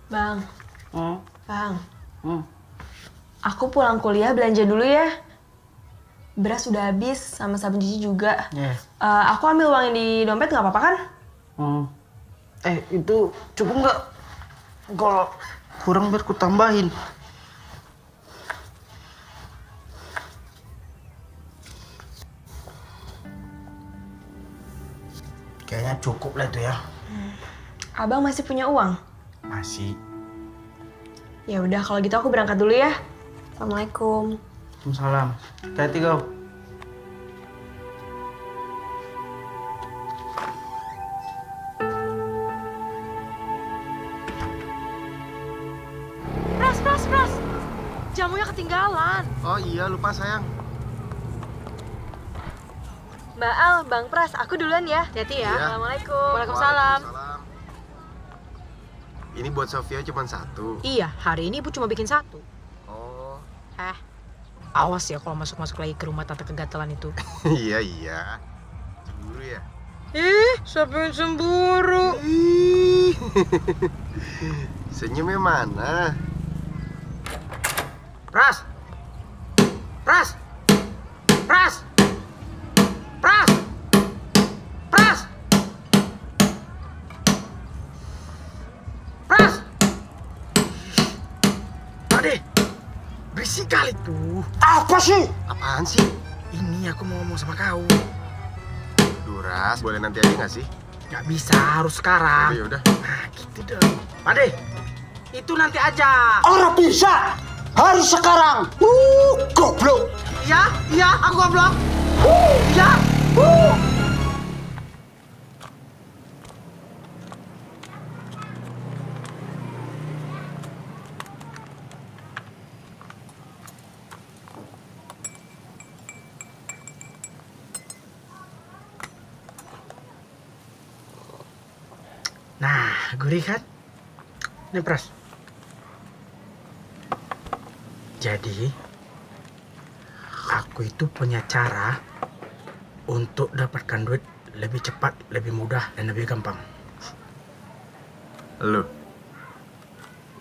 Bang, Bang, aku pulang kuliah belanja dulu ya. Beras udah habis sama sabun cuci juga. Aku ambil uang yang di dompet nggak apa-apa kan? Itu cukup nggak? Kalau kurang biar ku tambahin. Kayaknya cukup lah itu ya. Abang masih punya uang? Masih. Ya udah kalau gitu aku berangkat dulu ya. Assalamualaikum. Waalaikumsalam. Hati-hati kau. Pras. Jamunya ketinggalan. Oh iya, lupa sayang. Mbak Al, Bang Pras, aku duluan ya. Hati-hati ya. Assalamualaikum. Waalaikumsalam. Ini buat Sofia cuma 1. Iya, hari ini Ibu cuma bikin 1. Oh. Awas ya kalau masuk-masuk lagi ke rumah tante kegatelan itu. Iya. Cemburu ya? Siapa yang cemburu? Senyumnya mana? Pras! Ade, berisik kali tuh. Apa sih? Apaan sih? Ini aku mau ngomong sama kau. Aduh, Ras, boleh nanti aja nggak sih? Nggak bisa, harus sekarang. Ya udah. Nah, gitu dong. Pade, itu nanti aja. Orang bisa, harus sekarang. Goblok. Iya, aku goblok. Iya. Nah, gurih kan? Ini Pras. Jadi, aku itu punya cara untuk dapatkan duit lebih cepat, lebih mudah, dan lebih gampang. Lu?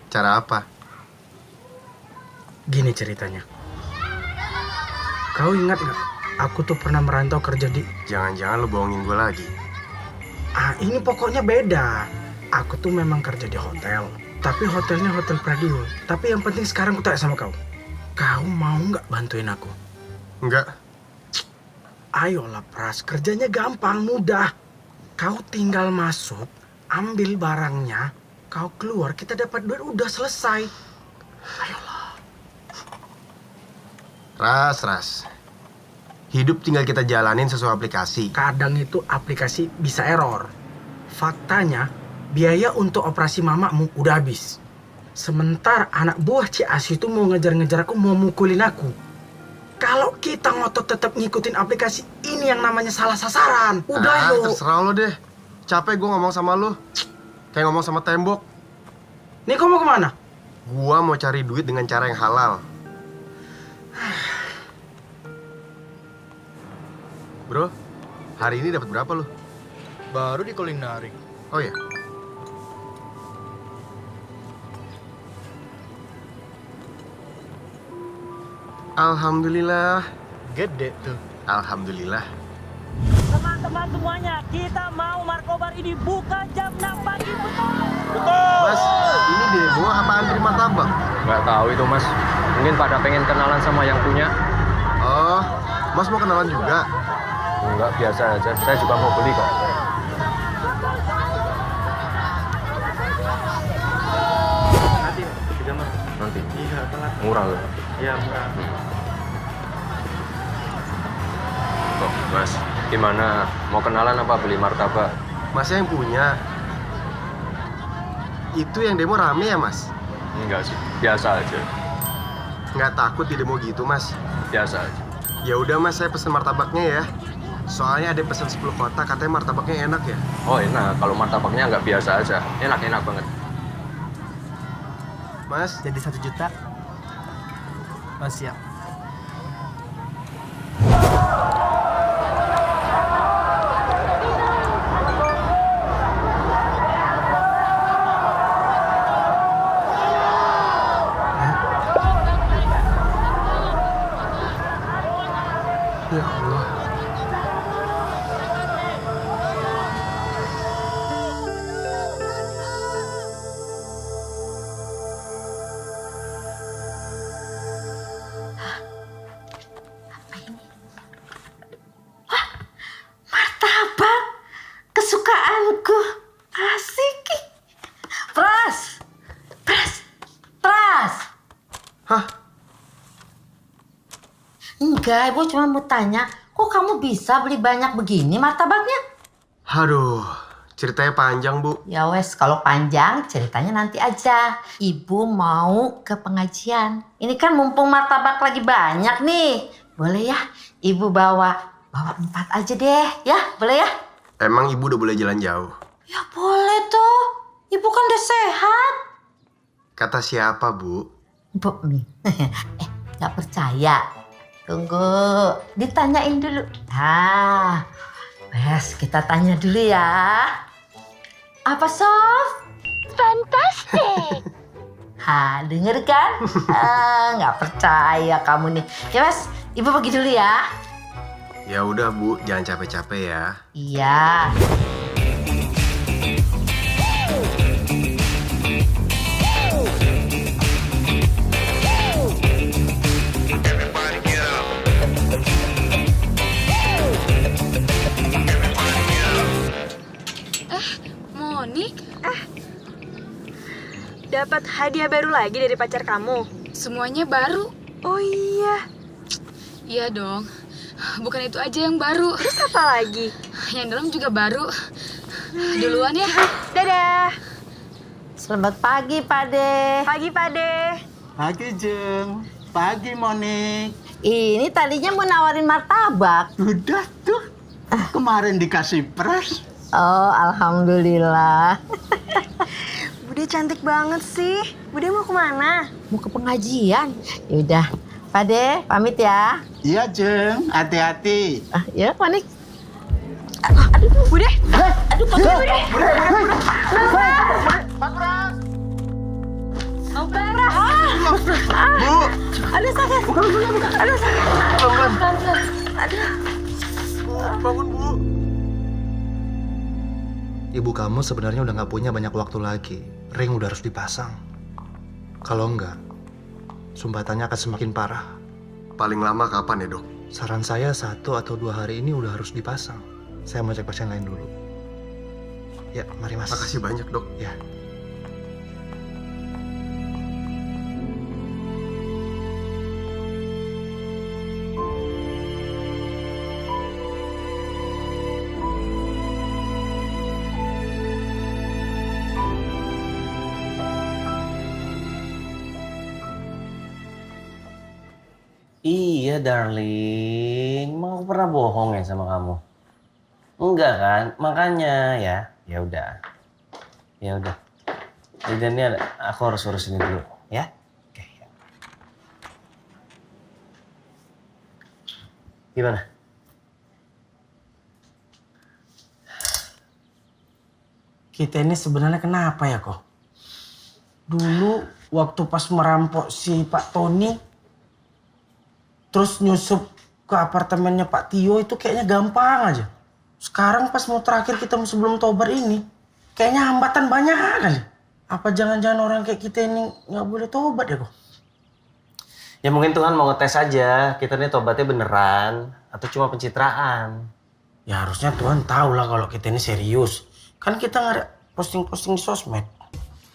Cara apa? Gini ceritanya. Kau ingat nggak? Aku tuh pernah merantau kerja di... Jangan-jangan lu bohongin gue lagi. Ini pokoknya beda. Aku tuh memang kerja di hotel. Tapi hotelnya hotel Pradio. Tapi yang penting sekarang aku tanya sama kau. Kau mau nggak bantuin aku? Enggak. Ayolah Pras, kerjanya gampang, mudah. Kau tinggal masuk, ambil barangnya, kau keluar, kita dapat duit, udah selesai. Ayolah. Ras. Hidup tinggal kita jalanin sesuai aplikasi. Kadang itu aplikasi bisa error. Faktanya, biaya untuk operasi mamamu udah habis. Sementara anak buah Cias itu mau ngejar-ngejar aku, mau mukulin aku. Kalau kita ngotot tetap ngikutin aplikasi, ini yang namanya salah sasaran. Udah yuk. Terserah lo deh. Capek gue ngomong sama lo. Kayak ngomong sama tembok. Nih kau mau kemana? Gua mau cari duit dengan cara yang halal. Bro, hari ini dapat berapa lo? Baru di calling narik. Oh ya. Alhamdulillah. Gede tuh. Alhamdulillah. Teman-teman semuanya, kita mau Markobar ini buka jam 6 pagi, betul? Mas, ini demo apa antri martabak? Nggak tahu itu, Mas. Mungkin pada pengen kenalan sama yang punya. Oh, Mas mau kenalan juga? Enggak, biasa aja. Saya juga mau beli kok. Nanti. Iya, telat. Murah loh. Iya, murah. Kok, Mas, gimana? Mau kenalan apa beli martabak? Masnya yang punya. Itu yang demo rame ya, Mas? Enggak sih, biasa aja. Nggak takut di demo gitu, Mas? Biasa aja. Ya udah, Mas, saya pesen martabaknya ya. Soalnya ada pesan 10 kotak, katanya martabaknya enak ya. Oh enak, kalau martabaknya nggak biasa aja. Enak banget. Mas, jadi 1 juta. Mas siap. Ya Allah. Martabak kesukaanku. Asik. Pras. Hah? Enggak, Ibu cuma mau tanya, kok kamu bisa beli banyak begini martabaknya? Aduh, ceritanya panjang, Bu. Ya wes, kalau panjang ceritanya nanti aja. Ibu mau ke pengajian. Ini kan mumpung martabak lagi banyak nih. Boleh ya, Ibu bawa 4 aja deh, ya? Boleh ya? Emang Ibu udah boleh jalan jauh? Ya boleh tuh. Ibu kan udah sehat. Kata siapa, Bu? Bu Mi. Gak percaya. Tunggu, ditanyain dulu. Nah, wes kita tanya dulu ya. Apa, Sof? Fantastic. Denger kan? Nggak percaya kamu nih. Ya wes, Ibu pergi dulu ya. Ya udah, Bu, jangan capek-capek ya. Iya. dapat hadiah baru lagi dari pacar kamu? Semuanya baru. Oh iya. Iya dong. Bukan itu aja yang baru. Terus apa lagi? Yang dalam juga baru. Duluan ya. Dadah. Selamat pagi, Pade. Pagi, Pade. Pagi, Jeng. Pagi, Monik. Ini tadinya mau nawarin martabak. Udah tuh. Kemarin dikasih pres. Oh, alhamdulillah. Bude cantik banget sih. Bude mau kemana? Mau ke pengajian. Yaudah, Pade pamit ya. Iya, Jeng. Hati-hati. Ya, Monik. Aduh, Bude. Aduh, Bude. Bude. Bu. Aduh, sakit. Aduh, sakit. Pelan-pelan. Aduh. Bangun, Bu. Ibu kamu sebenarnya udah nggak punya banyak waktu lagi. Ring udah harus dipasang. Kalau enggak, sumbatannya akan semakin parah. Paling lama kapan ya, Dok? Saran saya 1 atau 2 hari ini udah harus dipasang. Saya mau cek pasien lain dulu. Ya, mari Mas. Makasih banyak, Dok. Ya. Iya, darling. Emang aku pernah bohong ya sama kamu? Enggak kan? Makanya ya. Ya udah. Ya udah. Jadi ini aku harus urus ini dulu, ya. Oke. Ya. Gimana? Kita ini sebenarnya kenapa ya kok? Dulu waktu pas merampok si Pak Tony, terus nyusup ke apartemennya Pak Tio itu kayaknya gampang aja. Sekarang pas mau terakhir kita sebelum tobar ini, kayaknya hambatan banyak kali. Apa jangan-jangan orang kayak kita ini nggak boleh tobat ya kok? Ya mungkin Tuhan mau ngetes aja, kita ini tobatnya beneran atau cuma pencitraan. Ya harusnya Tuhan tahu lah kalau kita ini serius. Kan kita nggak ada posting-posting di sosmed.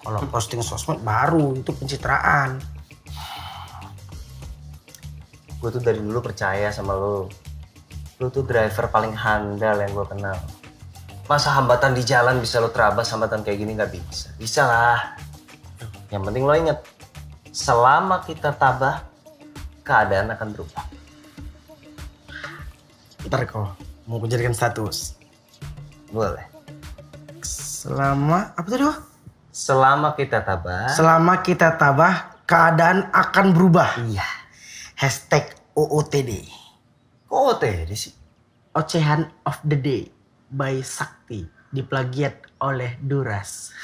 Kalau posting sosmed baru itu pencitraan. Gue tuh dari dulu percaya sama lo. Lo tuh driver paling handal yang gue kenal. Masa hambatan di jalan bisa lo terabas, hambatan kayak gini nggak bisa? Bisa lah. Yang penting lo inget, selama kita tabah, keadaan akan berubah. Ntar kok, mau menjadikan status. Boleh. Selama, apa tadi Wah? Selama kita tabah. Selama kita tabah, keadaan akan berubah. Iya. Hashtag OOTD. Kok OOTD sih? Ocehan of the Day by Sakti. Diplagiat oleh Duras.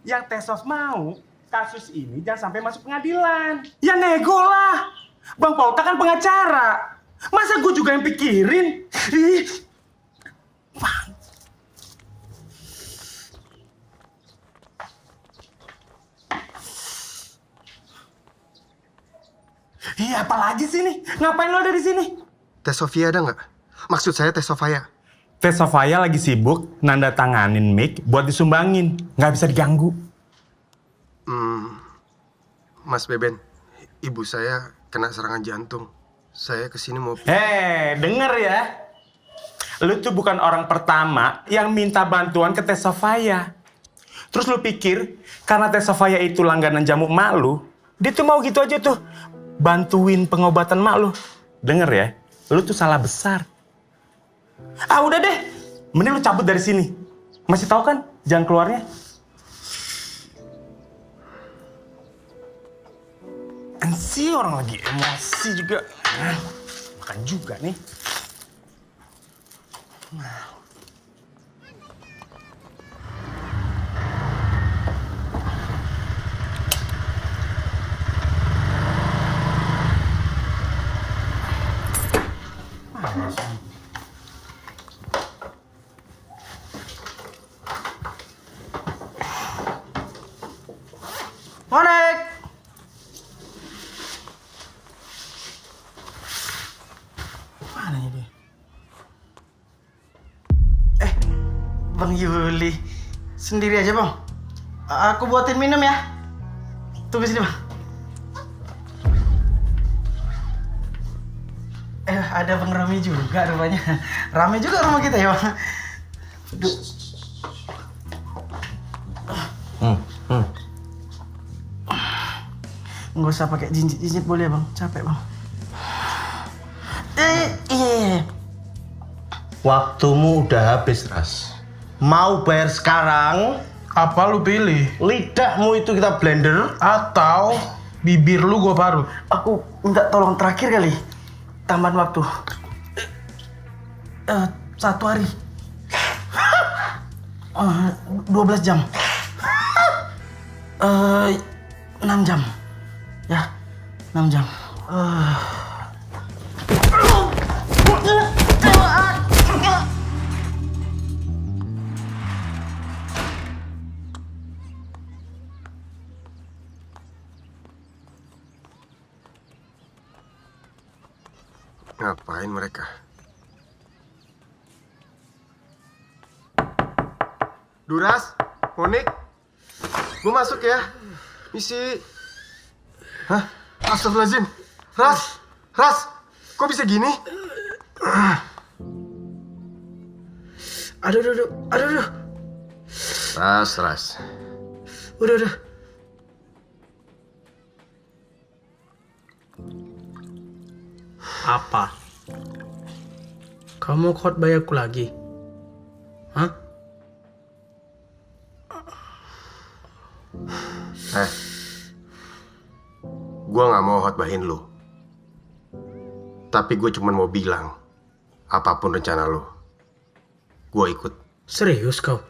Yang Tesov mau kasus ini jangan sampai masuk pengadilan. Ya nego lah. Bang Pauta kan pengacara. Masa gue juga yang pikirin? Ih. Bang. Iya, apalagi sih nih? Ngapain lo ada di sini? Tes Sofia ada nggak? Maksud saya Tes Sofia. Tes Sofia lagi sibuk nanda tanganin mic buat disumbangin. Nggak bisa diganggu. Mas Beben, ibu saya kena serangan jantung. Saya kesini mau... Denger ya. Lu tuh bukan orang pertama yang minta bantuan ke Tes Sofia. Terus lu pikir karena Tes Sofia itu langganan jamu mak lu, dia tuh mau gitu aja tuh bantuin pengobatan mak lu. Denger ya, lu tuh salah besar. Ah udah deh, mending lu cabut dari sini. Masih tahu kan jalan keluarnya? Sih orang lagi emosi juga. Makan juga nih. Monik! Mana ini dia? Bang Yuli, sendiri aja bang? Aku buatin minum ya. Tunggu sini, Bang. Ada Bang Rami juga rupanya. Rame juga rumah kita ya, Bang. Nggak usah pakai jinjit-jinjit boleh, Bang. Capek, Bang. Iya. Waktumu udah habis, Ras. Mau bayar sekarang? Apa lu pilih? Lidahmu itu kita blender atau bibir lu gua parut? Aku minta tolong terakhir kali. Tambahan waktu. 1 hari. 12 jam. 6 jam. Ya, 6 jam. Ngapain mereka? Duras, Monik, gue masuk ya. Misi. Hah? Astagfirullahaladzim. Ras, kok bisa gini? Aduh. Ras. Udah. Apa? Kamu khotbah aku lagi? Hah? Gue gak mau khotbahin lu. Tapi gue cuma mau bilang, apapun rencana lu, gue ikut. Serius kau?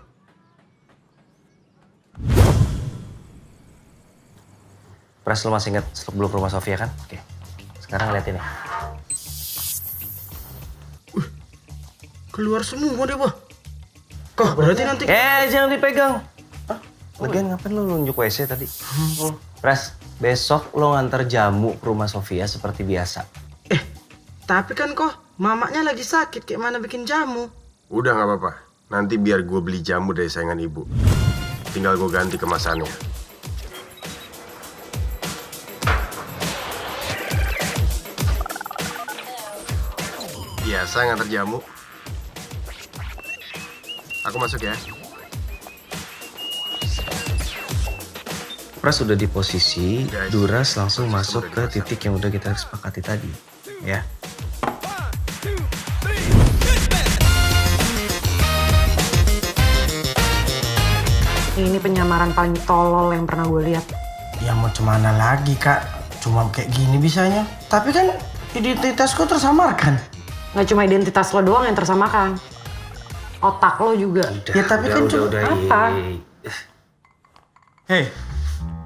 Pres, lu masih inget seluk-beluk rumah Sofia kan? Oke. Sekarang lihat ini. Keluar semua deh, Wah. Kok berarti nanti... Jangan dipegang. Lagian ngapain lu nunjuk WC tadi? Pres, besok lo nganter jamu ke rumah Sofia seperti biasa. Tapi kan kok mamanya lagi sakit, kayak mana bikin jamu? Udah gak apa-apa. Nanti biar gue beli jamu dari sayangan ibu. Tinggal gue ganti kemasannya. Biasa nganter jamu. Aku masuk ya. Pres udah di posisi, Duras langsung masuk ke titik yang udah kita sepakati tadi. Ya. Ini penyamaran paling tolol yang pernah gue lihat. Ya mau cemana lagi, Kak? Cuma kayak gini bisanya. Tapi kan identitasku tersamarkan. Nggak cuma identitas lo doang yang tersamakan. Otak lo juga. Ya tapi kan cuma apa? Hei,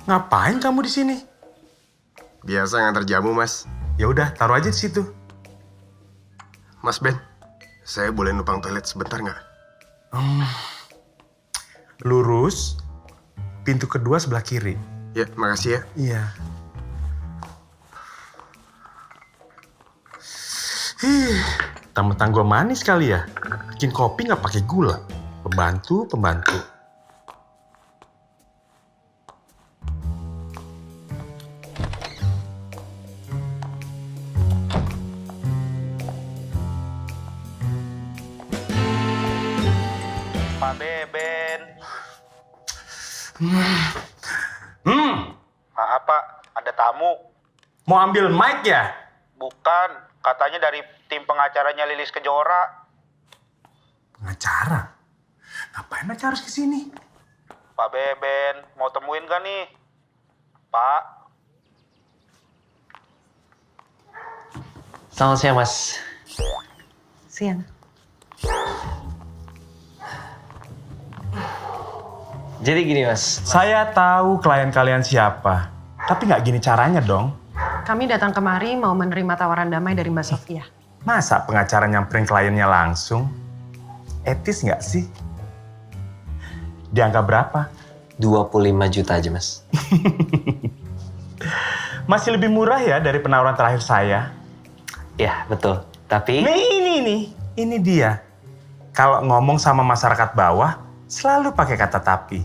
ngapain kamu di sini? Biasa ngantar jamu, Mas. Ya udah, taruh aja di situ. Mas Ben, saya boleh numpang toilet sebentar nggak? Lurus, pintu kedua sebelah kiri. Ya, makasih ya. Iya. Mentang-mentang gue manis kali ya. Bikin kopi nggak pakai gula. Pembantu. Pak Beben. Maaf Pak, ada tamu. Mau ambil mic ya? Bukan, katanya dari tim pengacaranya Lilis Kejora. Pengacara? Ngapain acara harus kesini? Pak Beben, mau temuin gak nih? Pak. Selamat siang, Mas. Siang. Jadi gini, Mas. Saya tahu klien kalian siapa. Tapi nggak gini caranya dong. Kami datang kemari mau menerima tawaran damai dari Mbak Sofia. Masa pengacara nyamperin kliennya langsung? Etis nggak sih? Di angka berapa? 25 juta aja, Mas. Masih lebih murah ya dari penawaran terakhir saya. Ya, betul. Tapi... Ini dia. Kalau ngomong sama masyarakat bawah, selalu pakai kata tapi.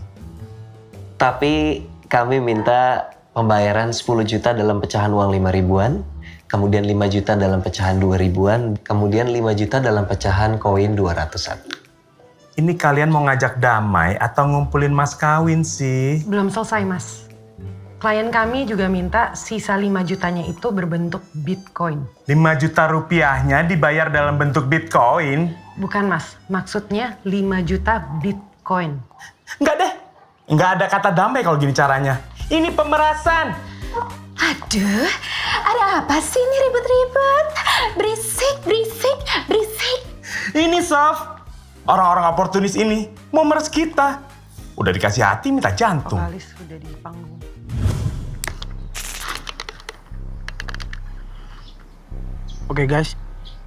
Tapi kami minta pembayaran 10 juta dalam pecahan uang 5 ribuan, kemudian 5 juta dalam pecahan 2 ribuan, kemudian 5 juta dalam pecahan koin 200-an. Ini kalian mau ngajak damai atau ngumpulin mas kawin sih? Belum selesai, Mas. Klien kami juga minta sisa 5 jutanya itu berbentuk Bitcoin. 5 juta rupiahnya dibayar dalam bentuk Bitcoin? Bukan, Mas. Maksudnya 5 juta Bitcoin. Enggak deh. Enggak ada kata damai kalau gini caranya. Ini pemerasan. Aduh, ada apa sih ini ribet-ribet? Berisik, berisik, berisik. Ini, Sof. Orang-orang oportunis ini mau meres kita. Udah dikasih hati minta jantung. Vokalis udah di panggung. Oke guys,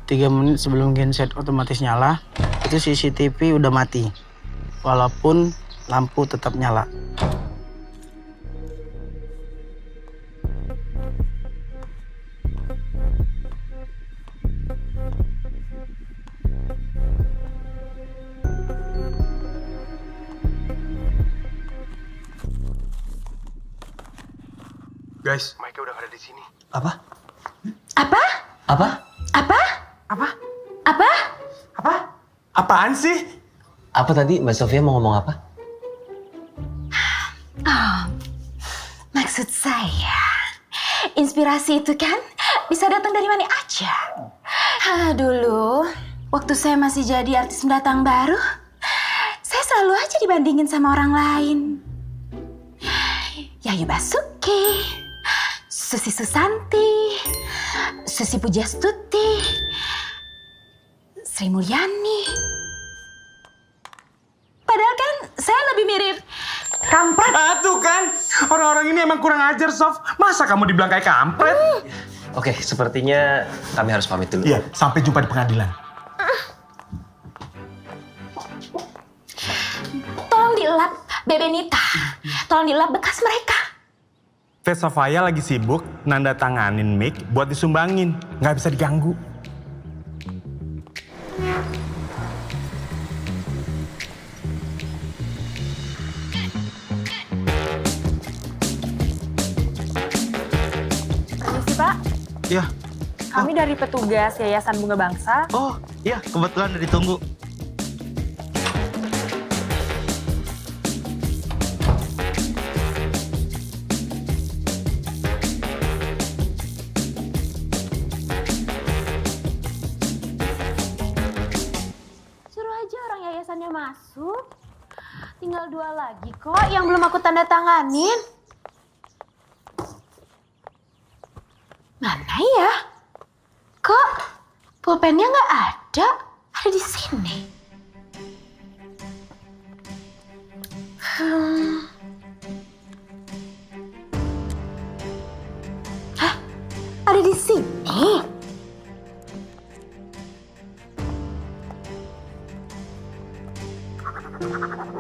3 menit sebelum genset otomatis nyala, itu CCTV udah mati. Walaupun lampu tetap nyala. Guys, Mike udah ada di sini. Apa? Apa? Apa? Apa? Apa? Apa? Apa? Apaan sih? Apa tadi Mbak Sofia mau ngomong apa? Oh, maksud saya, inspirasi itu kan bisa datang dari mana aja. Dulu, waktu saya masih jadi artis pendatang baru, saya selalu aja dibandingin sama orang lain. Yayu Basuki, Susi Susanti, Susi Pujastuti, Sri Mulyani. Padahal kan saya lebih mirip kampret. Tuh kan, orang-orang ini emang kurang ajar, Sof. Masa kamu dibilang kayak kampret? Oke, sepertinya kami harus pamit dulu. Iya, sampai jumpa di pengadilan. Tolong dilap Bebenita. Tolong dilap bekas mereka. Teh Sofia lagi sibuk nanda tanganin mic buat disumbangin. Nggak bisa diganggu. Permisi, Pak. Iya. Kami dari petugas Yayasan Bunga Bangsa. Oh, iya, kebetulan udah ditunggu. Suruh aja orang yayasannya masuk. Tinggal 2 lagi kok yang belum aku tanda tanganin. Mana ya? Kok pulpennya nggak ada? Ada di sini. Hah? Ada di sini?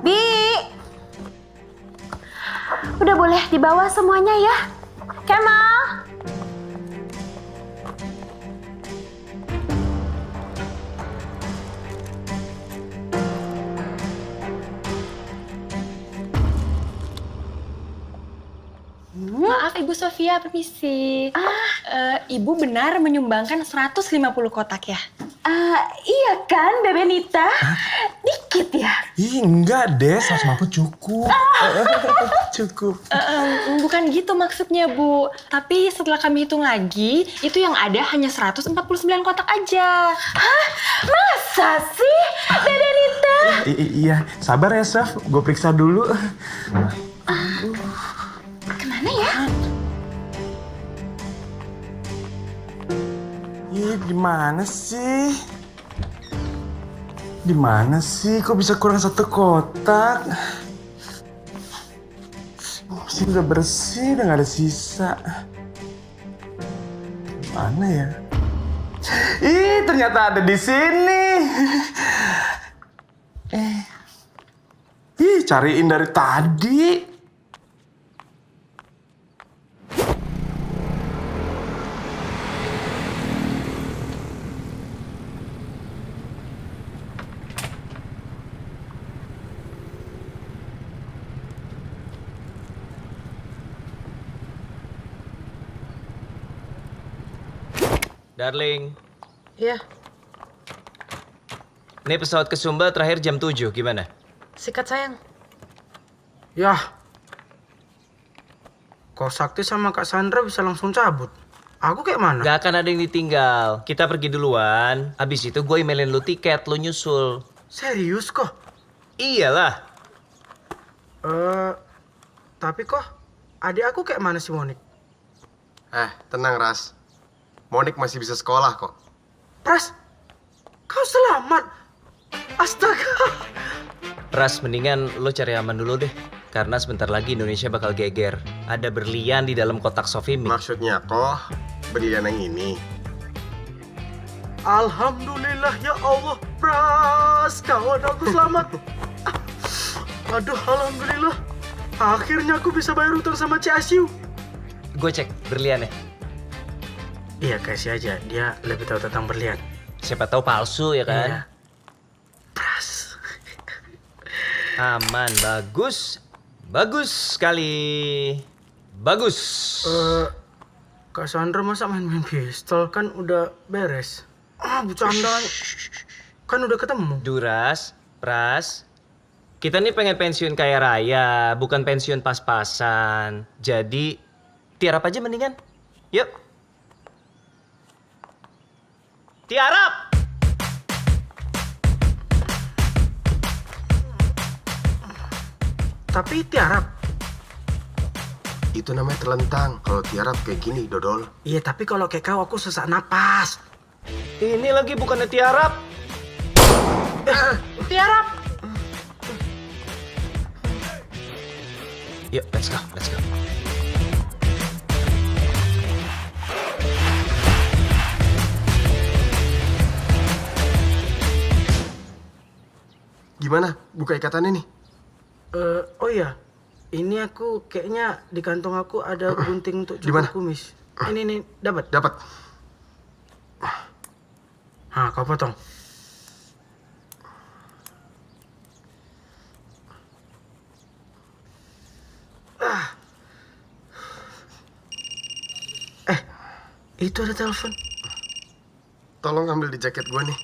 Bi! Udah boleh dibawa semuanya ya? Kemal! Maaf Ibu Sofia, permisi. Ibu benar menyumbangkan 150 kotak ya? Iya kan, Bebenita? Dikit ya? Ih, enggak deh, 150 cukup. Cukup. Bukan gitu maksudnya, Bu. Tapi setelah kami hitung lagi, itu yang ada hanya 149 kotak aja. Hah? Masa sih, Bebenita? Iya, sabar ya, Sof. Gue periksa dulu. Kemana ya? Ih, gimana sih? Gimana sih? Kok bisa kurang 1 kotak? Masih udah bersih, udah gak ada sisa. Mana ya? Ih, ternyata ada di sini. Ih, cariin dari tadi. Darling, Iya, ini pesawat ke Sumba terakhir jam 7, gimana? sikat sayang. Yah. Kok Sakti sama Kak Sandra bisa langsung cabut? Aku kayak mana? Gak akan ada yang ditinggal. Kita pergi duluan, abis itu gue emailin lu tiket, lu nyusul. Serius kok? Iyalah. Tapi kok adik aku kayak mana sih Monik? Tenang Ras. Monik masih bisa sekolah kok. Pras, kau selamat. Astaga. Ras, mendingan lo cari aman dulu deh. Karena sebentar lagi Indonesia bakal geger. Ada berlian di dalam kotak Sofi Mik. Maksudnya kok berlian yang ini? Alhamdulillah ya Allah, Pras, kawan aku selamat. Aduh, alhamdulillah. Akhirnya aku bisa bayar utang sama Ciasiu. Gue cek berliannya. Iya, kasih aja. Dia lebih tahu tentang berlian. Siapa tahu palsu ya kan? Iya. Pras. Aman, bagus. Bagus sekali. Bagus. Kak Sandra masa main-main pistol? Kan udah beres. Bercanda. Kan udah ketemu. Duras, Pras. Kita nih pengen pensiun kaya raya, bukan pensiun pas-pasan. Jadi, tiarap aja mendingan. Yuk. Tiarap! Tapi tiarap. Itu namanya telentang. Kalau tiarap kayak gini, Dodol. Iya, tapi kalau kayak kau aku sesak napas. Ini lagi bukannya tiarap. Tiarap. Yuk, let's go, let's go. Gimana? Buka ikatannya nih. Oh iya, ini aku kayaknya di kantong aku ada gunting untuk cukur kumis. Ini nih, dapat? Dapat. Kau potong. Itu ada telepon. Tolong ambil di jaket gue nih.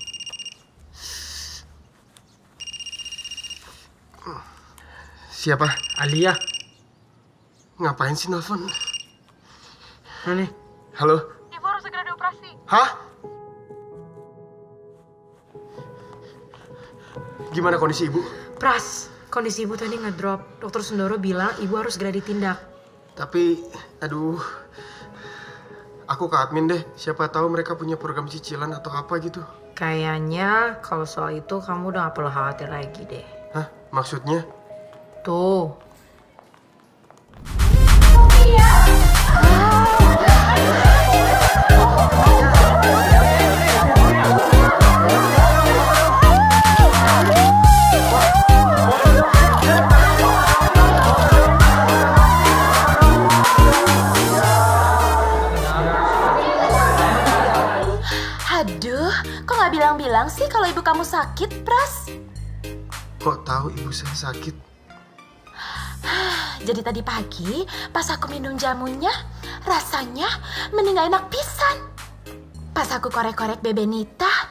Siapa? Alia. Ngapain sih nelfon? Nih. Halo? Ibu harus segera dioperasi. Hah? Gimana kondisi ibu? Pras, kondisi ibu tadi ngedrop. Dokter Sundoro bilang ibu harus segera ditindak. Tapi, aduh, aku ke admin deh. Siapa tahu mereka punya program cicilan atau apa gitu. Kayaknya kalau soal itu kamu udah gak perlu khawatir lagi deh. Hah? Maksudnya? Tuh. Aduh, kok nggak bilang-bilang sih kalau ibu kamu sakit, Pras? Kok tahu ibu saya sakit? Jadi tadi pagi pas aku minum jamunya, rasanya mending gak enak pisan. Pas aku korek-korek Bebenita,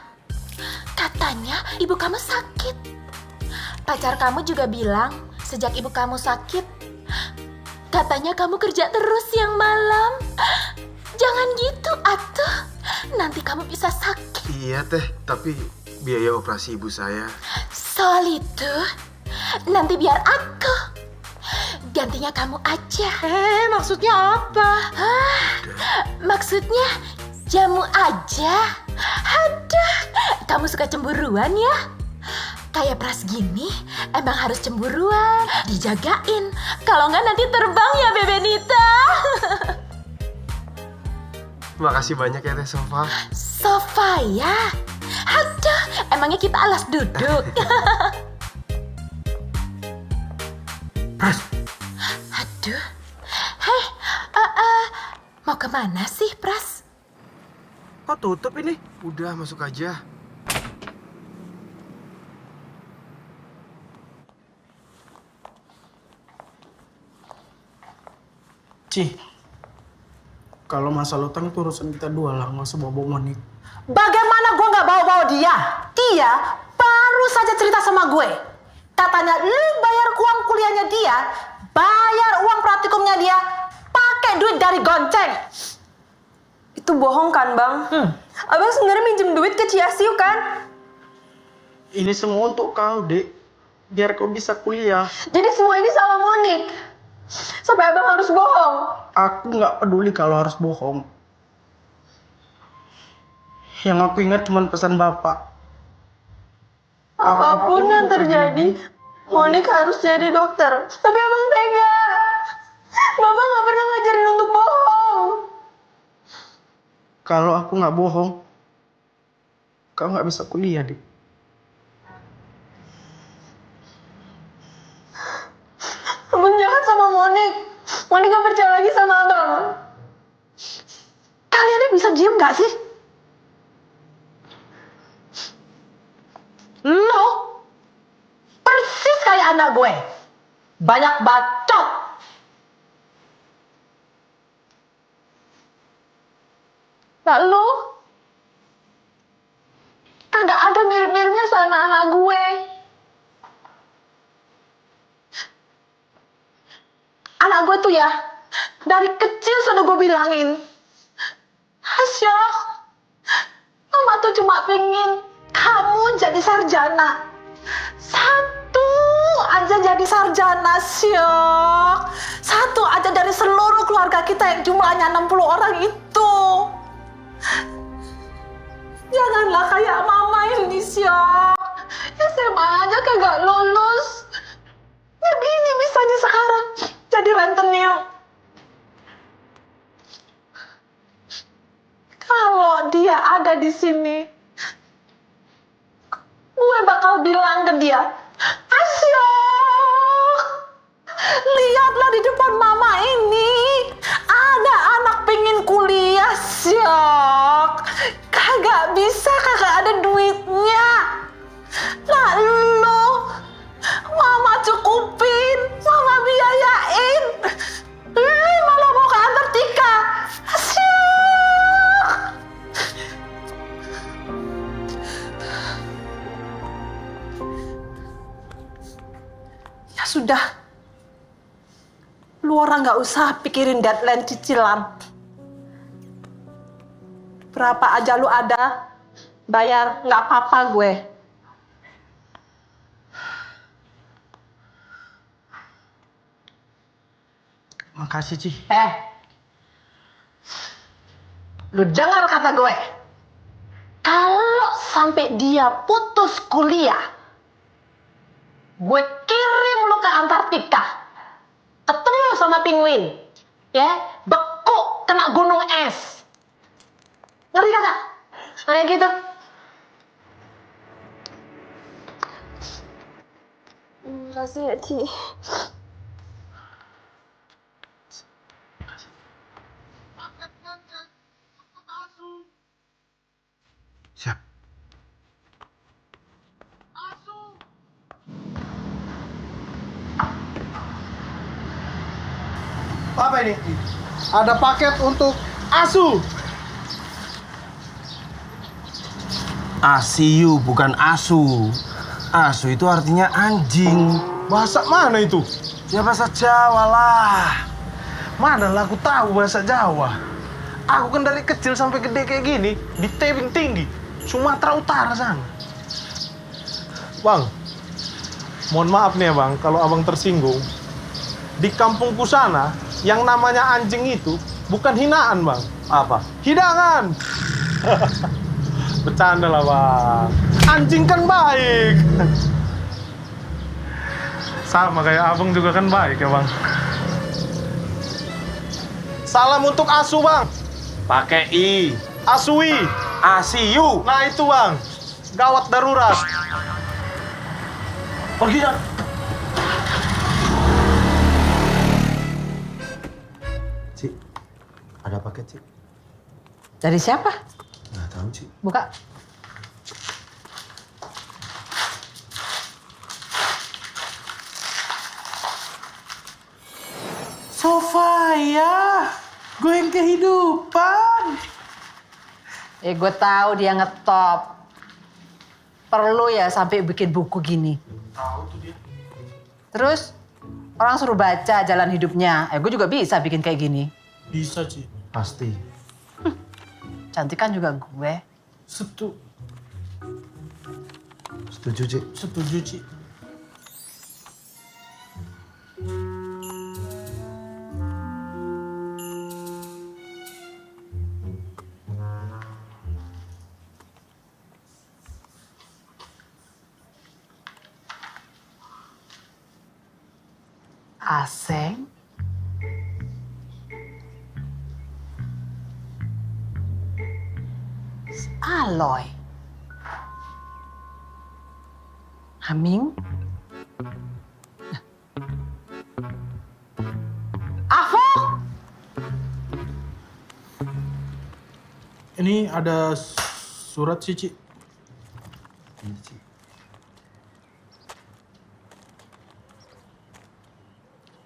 katanya ibu kamu sakit. Pacar kamu juga bilang sejak ibu kamu sakit, katanya kamu kerja terus siang malam. Jangan gitu atuh, nanti kamu bisa sakit. Iya teh, tapi biaya operasi ibu saya. Soal itu, nanti biar aku. Gantinya kamu aja. Maksudnya apa? Maksudnya jamu aja. Aduh, kamu suka cemburuan ya? Kayak Pras gini, emang harus cemburuan, dijagain. Kalau nggak nanti terbang ya Bebenita. Makasih banyak ya Teh Sofa. Sofa ya? Aduh, emangnya kita alas duduk. Pras. Aduh. Hei, mau kemana sih, Pras? Kok tutup ini? Udah, masuk aja. Ci, Kalau masalah utang itu urusan kita dua lah, nggak usah bawa Monik. Bagaimana gue nggak bawa-bawa dia? Dia baru saja cerita sama gue. Katanya lu bayar uang kuliahnya dia, bayar uang praktikumnya dia, pakai duit dari gonceng. Itu bohong kan, Bang? Abang sebenarnya minjem duit ke Ciasiu kan? Ini semua untuk kau, Dek. Biar kau bisa kuliah. Jadi semua ini salah Monik. Sampai abang harus bohong. Aku nggak peduli kalau harus bohong. Yang aku ingat cuma pesan Bapak. Apapun yang terjadi, Monik harus jadi dokter. Tapi abang tega. Bapak nggak pernah ngajarin untuk bohong. Kalau aku nggak bohong, kau nggak bisa kuliah, Dik. Abang jahat sama Monik. Monik gak percaya lagi sama abang. Kalian bisa diem nggak sih? Lo persis kayak anak gue. Banyak bacot. Lalu kagak ada mirip-miripnya sama anak gue. Anak gue tuh ya, dari kecil sudah gue bilangin, Asyok, mama tuh cuma pengen kamu jadi sarjana. Satu aja jadi sarjana, Syok. Satu aja dari seluruh keluarga kita yang jumlahnya 60 orang itu. Janganlah kayak mama ini, Syok. SMA aja kagak lulus. Ya gini bisanya sekarang jadi rentenir. Kalau dia ada di sini, gue bakal bilang ke dia, Asyok, lihatlah di depan mama ini, ada anak pengen kuliah, Syok. Kagak bisa, kagak ada duitnya. Nah lo, mama cukupin, mama biayain. Malah mau ke Antartika. Asyik. Ya sudah. Lu orang nggak usah pikirin deadline cicilan. Berapa aja lu ada, bayar nggak apa-apa gue. Makasih, Ci. Lu dengar kata gue. Kalau sampai dia putus kuliah, gue kirim lu ke Antartika. Ketemu sama penguin. Ya, beku kena gunung es. Ngerti kagak? Kayak gitu. Makasih ya, Ci. Siap. Apa ini? Ada paket untuk Asu. Asiu bukan asu. Asu itu artinya anjing. Bahasa mana itu? Ya bahasa Jawa lah. Mana lah aku tahu bahasa Jawa. Aku kan dari kecil sampai gede kayak gini di tebing tinggi Sumatera Utara sana. Bang, mohon maaf nih ya bang, kalau abang tersinggung. Di kampungku sana, yang namanya anjing itu bukan hinaan bang. Apa? Hidangan. Bercanda lah bang. Anjing kan baik. Sama kayak abang juga kan baik ya bang. Salam untuk Asu bang. Pakai I. Asui. Asiu. Nah itu bang. Gawat darurat. Pergi Jan. Ci, ada paket Ci. Dari siapa? Nggak tahu Ci. Buka. Sofia, Gue yang kehidupan. Gue tahu dia ngetop. Perlu ya sampai bikin buku gini. Tahu tuh dia. Terus orang suruh baca jalan hidupnya. Gue juga bisa bikin kayak gini. Bisa, Ci. Pasti. Cantikan juga gue. Setuju, Ci. Setuju, Ci. Aseng. Aloy. Haming. Afo. Ini ada surat sih, Ci.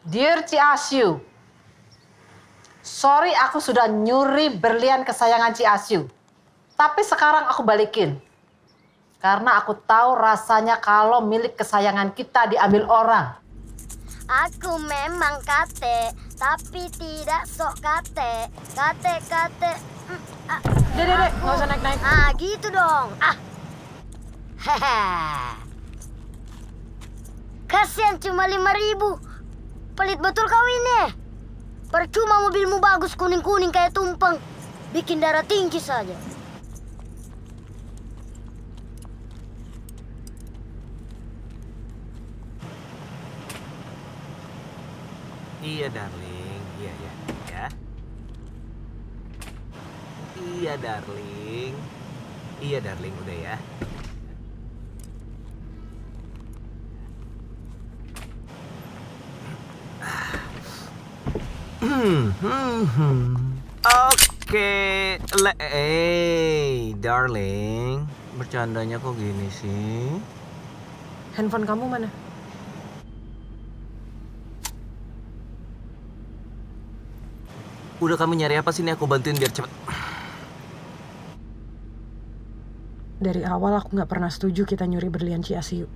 Dear Ci Asyu, sorry aku sudah nyuri berlian kesayangan Ci Asyu. Tapi sekarang aku balikin. Karena aku tahu rasanya kalau milik kesayangan kita diambil orang. Aku memang kate, tapi tidak sok kate. Kate. Dek, nggak usah naik-naik. Ah, gitu dong. Hehe. Kasihan cuma 5.000. Pelit betul kau ini. Percuma mobilmu bagus kuning-kuning kayak tumpeng. Bikin darah tinggi saja. Iya, darling. Iya, ya. Ya. Iya, darling. Iya, darling. Udah ya. Oke, darling, bercandanya kok gini sih? Handphone kamu mana? Udah kamu nyari apa sih nih, aku bantuin biar cepet. Dari awal aku nggak pernah setuju kita nyuri berlian Ci Asyu.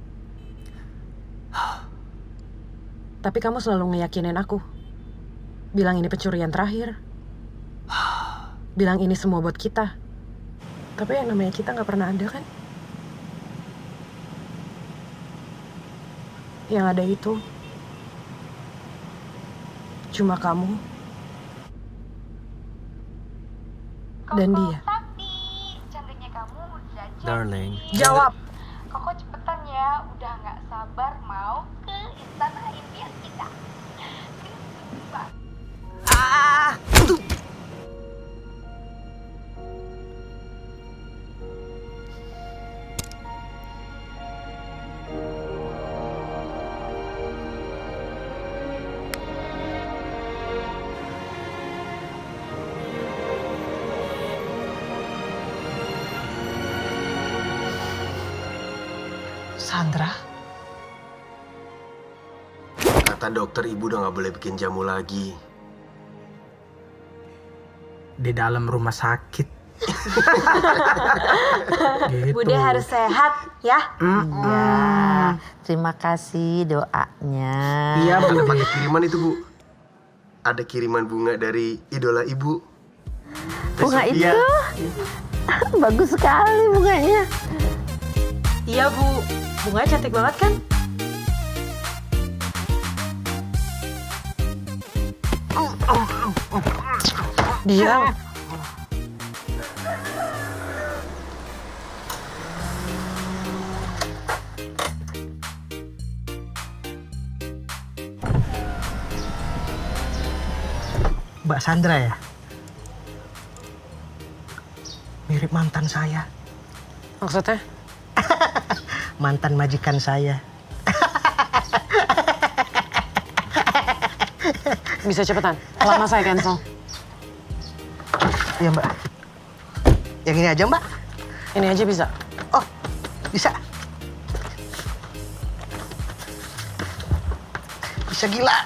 Tapi kamu selalu ngeyakinin aku. Bilang ini pencurian terakhir. Bilang ini semua buat kita. Tapi yang namanya kita nggak pernah ada kan? Yang ada itu cuma kamu dan dia. Cantiknya kamu udah Darling. Jawab. Koko cepetan ya, udah nggak sabar mau ke istana impian kita. Sandra? Kata dokter ibu udah nggak boleh bikin jamu lagi. Di dalam rumah sakit. Gitu. Bude harus sehat ya. Ya, terima kasih doanya. Iya, Ada pakai kiriman itu, Bu. Ada kiriman bunga dari idola ibu. Bunga itu Iya. bagus sekali bunganya. Iya Bu, bunganya cantik banget kan? Dia Mbak Sandra ya? Mirip mantan saya. Maksudnya? Mantan majikan saya. Bisa cepetan, lama saya cancel. Iya Mbak. Yang ini aja Mbak? Ini aja bisa. Oh, bisa. Bisa gila.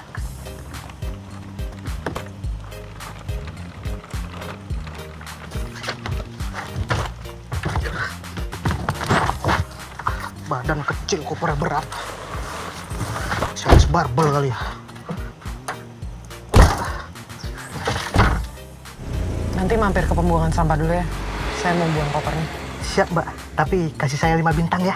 Badan kecil, kopernya berat. Size barbel kali ya. Nanti mampir ke pembuangan sampah dulu ya. Saya mau buang kopernya. Siap, Mbak. Tapi kasih saya 5 bintang ya.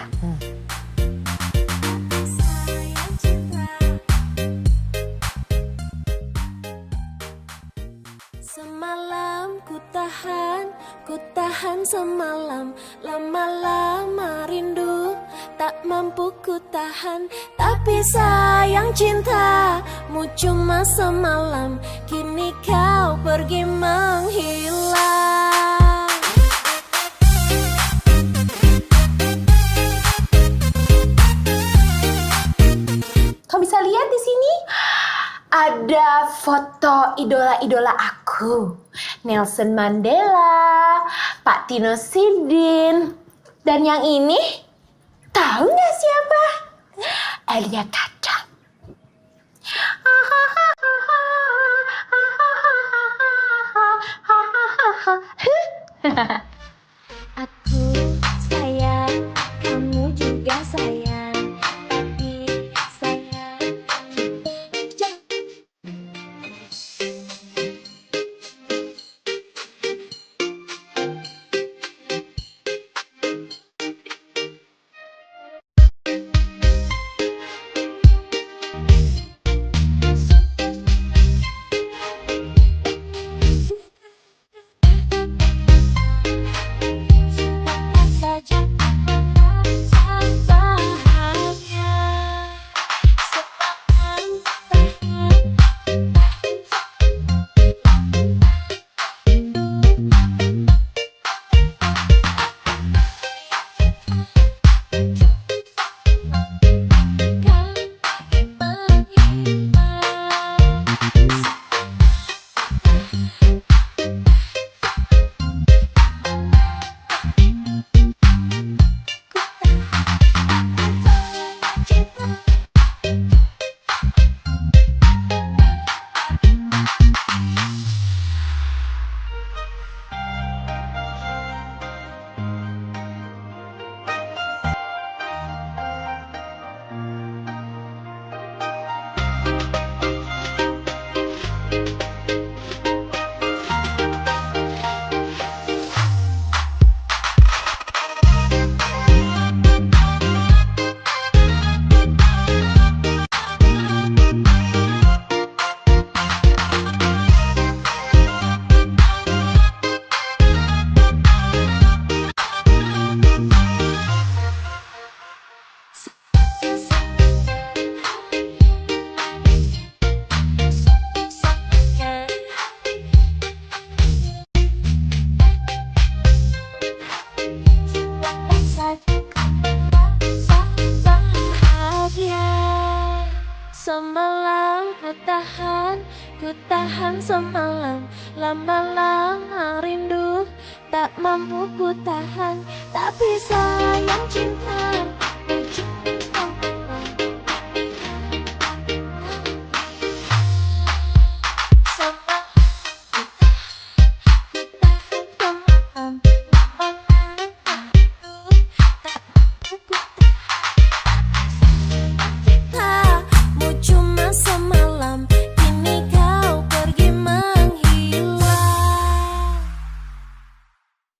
Semalam ku tahan semalam, lama-lama rindu tak mampu ku tahan. Tapi sayang cintamu cuma semalam, kini kau pergi menghilang. Kau bisa lihat di sini ada foto idola-idola aku. Nelson Mandela, Pak Tino Sidin, dan yang ini tahu nggak siapa? Elia Kacang. Aku sayang, kamu juga sayang, tapi sayang Semalam ku tahan semalam, lama-lama rindu tak mampu ku tahan. Tapi sayang cinta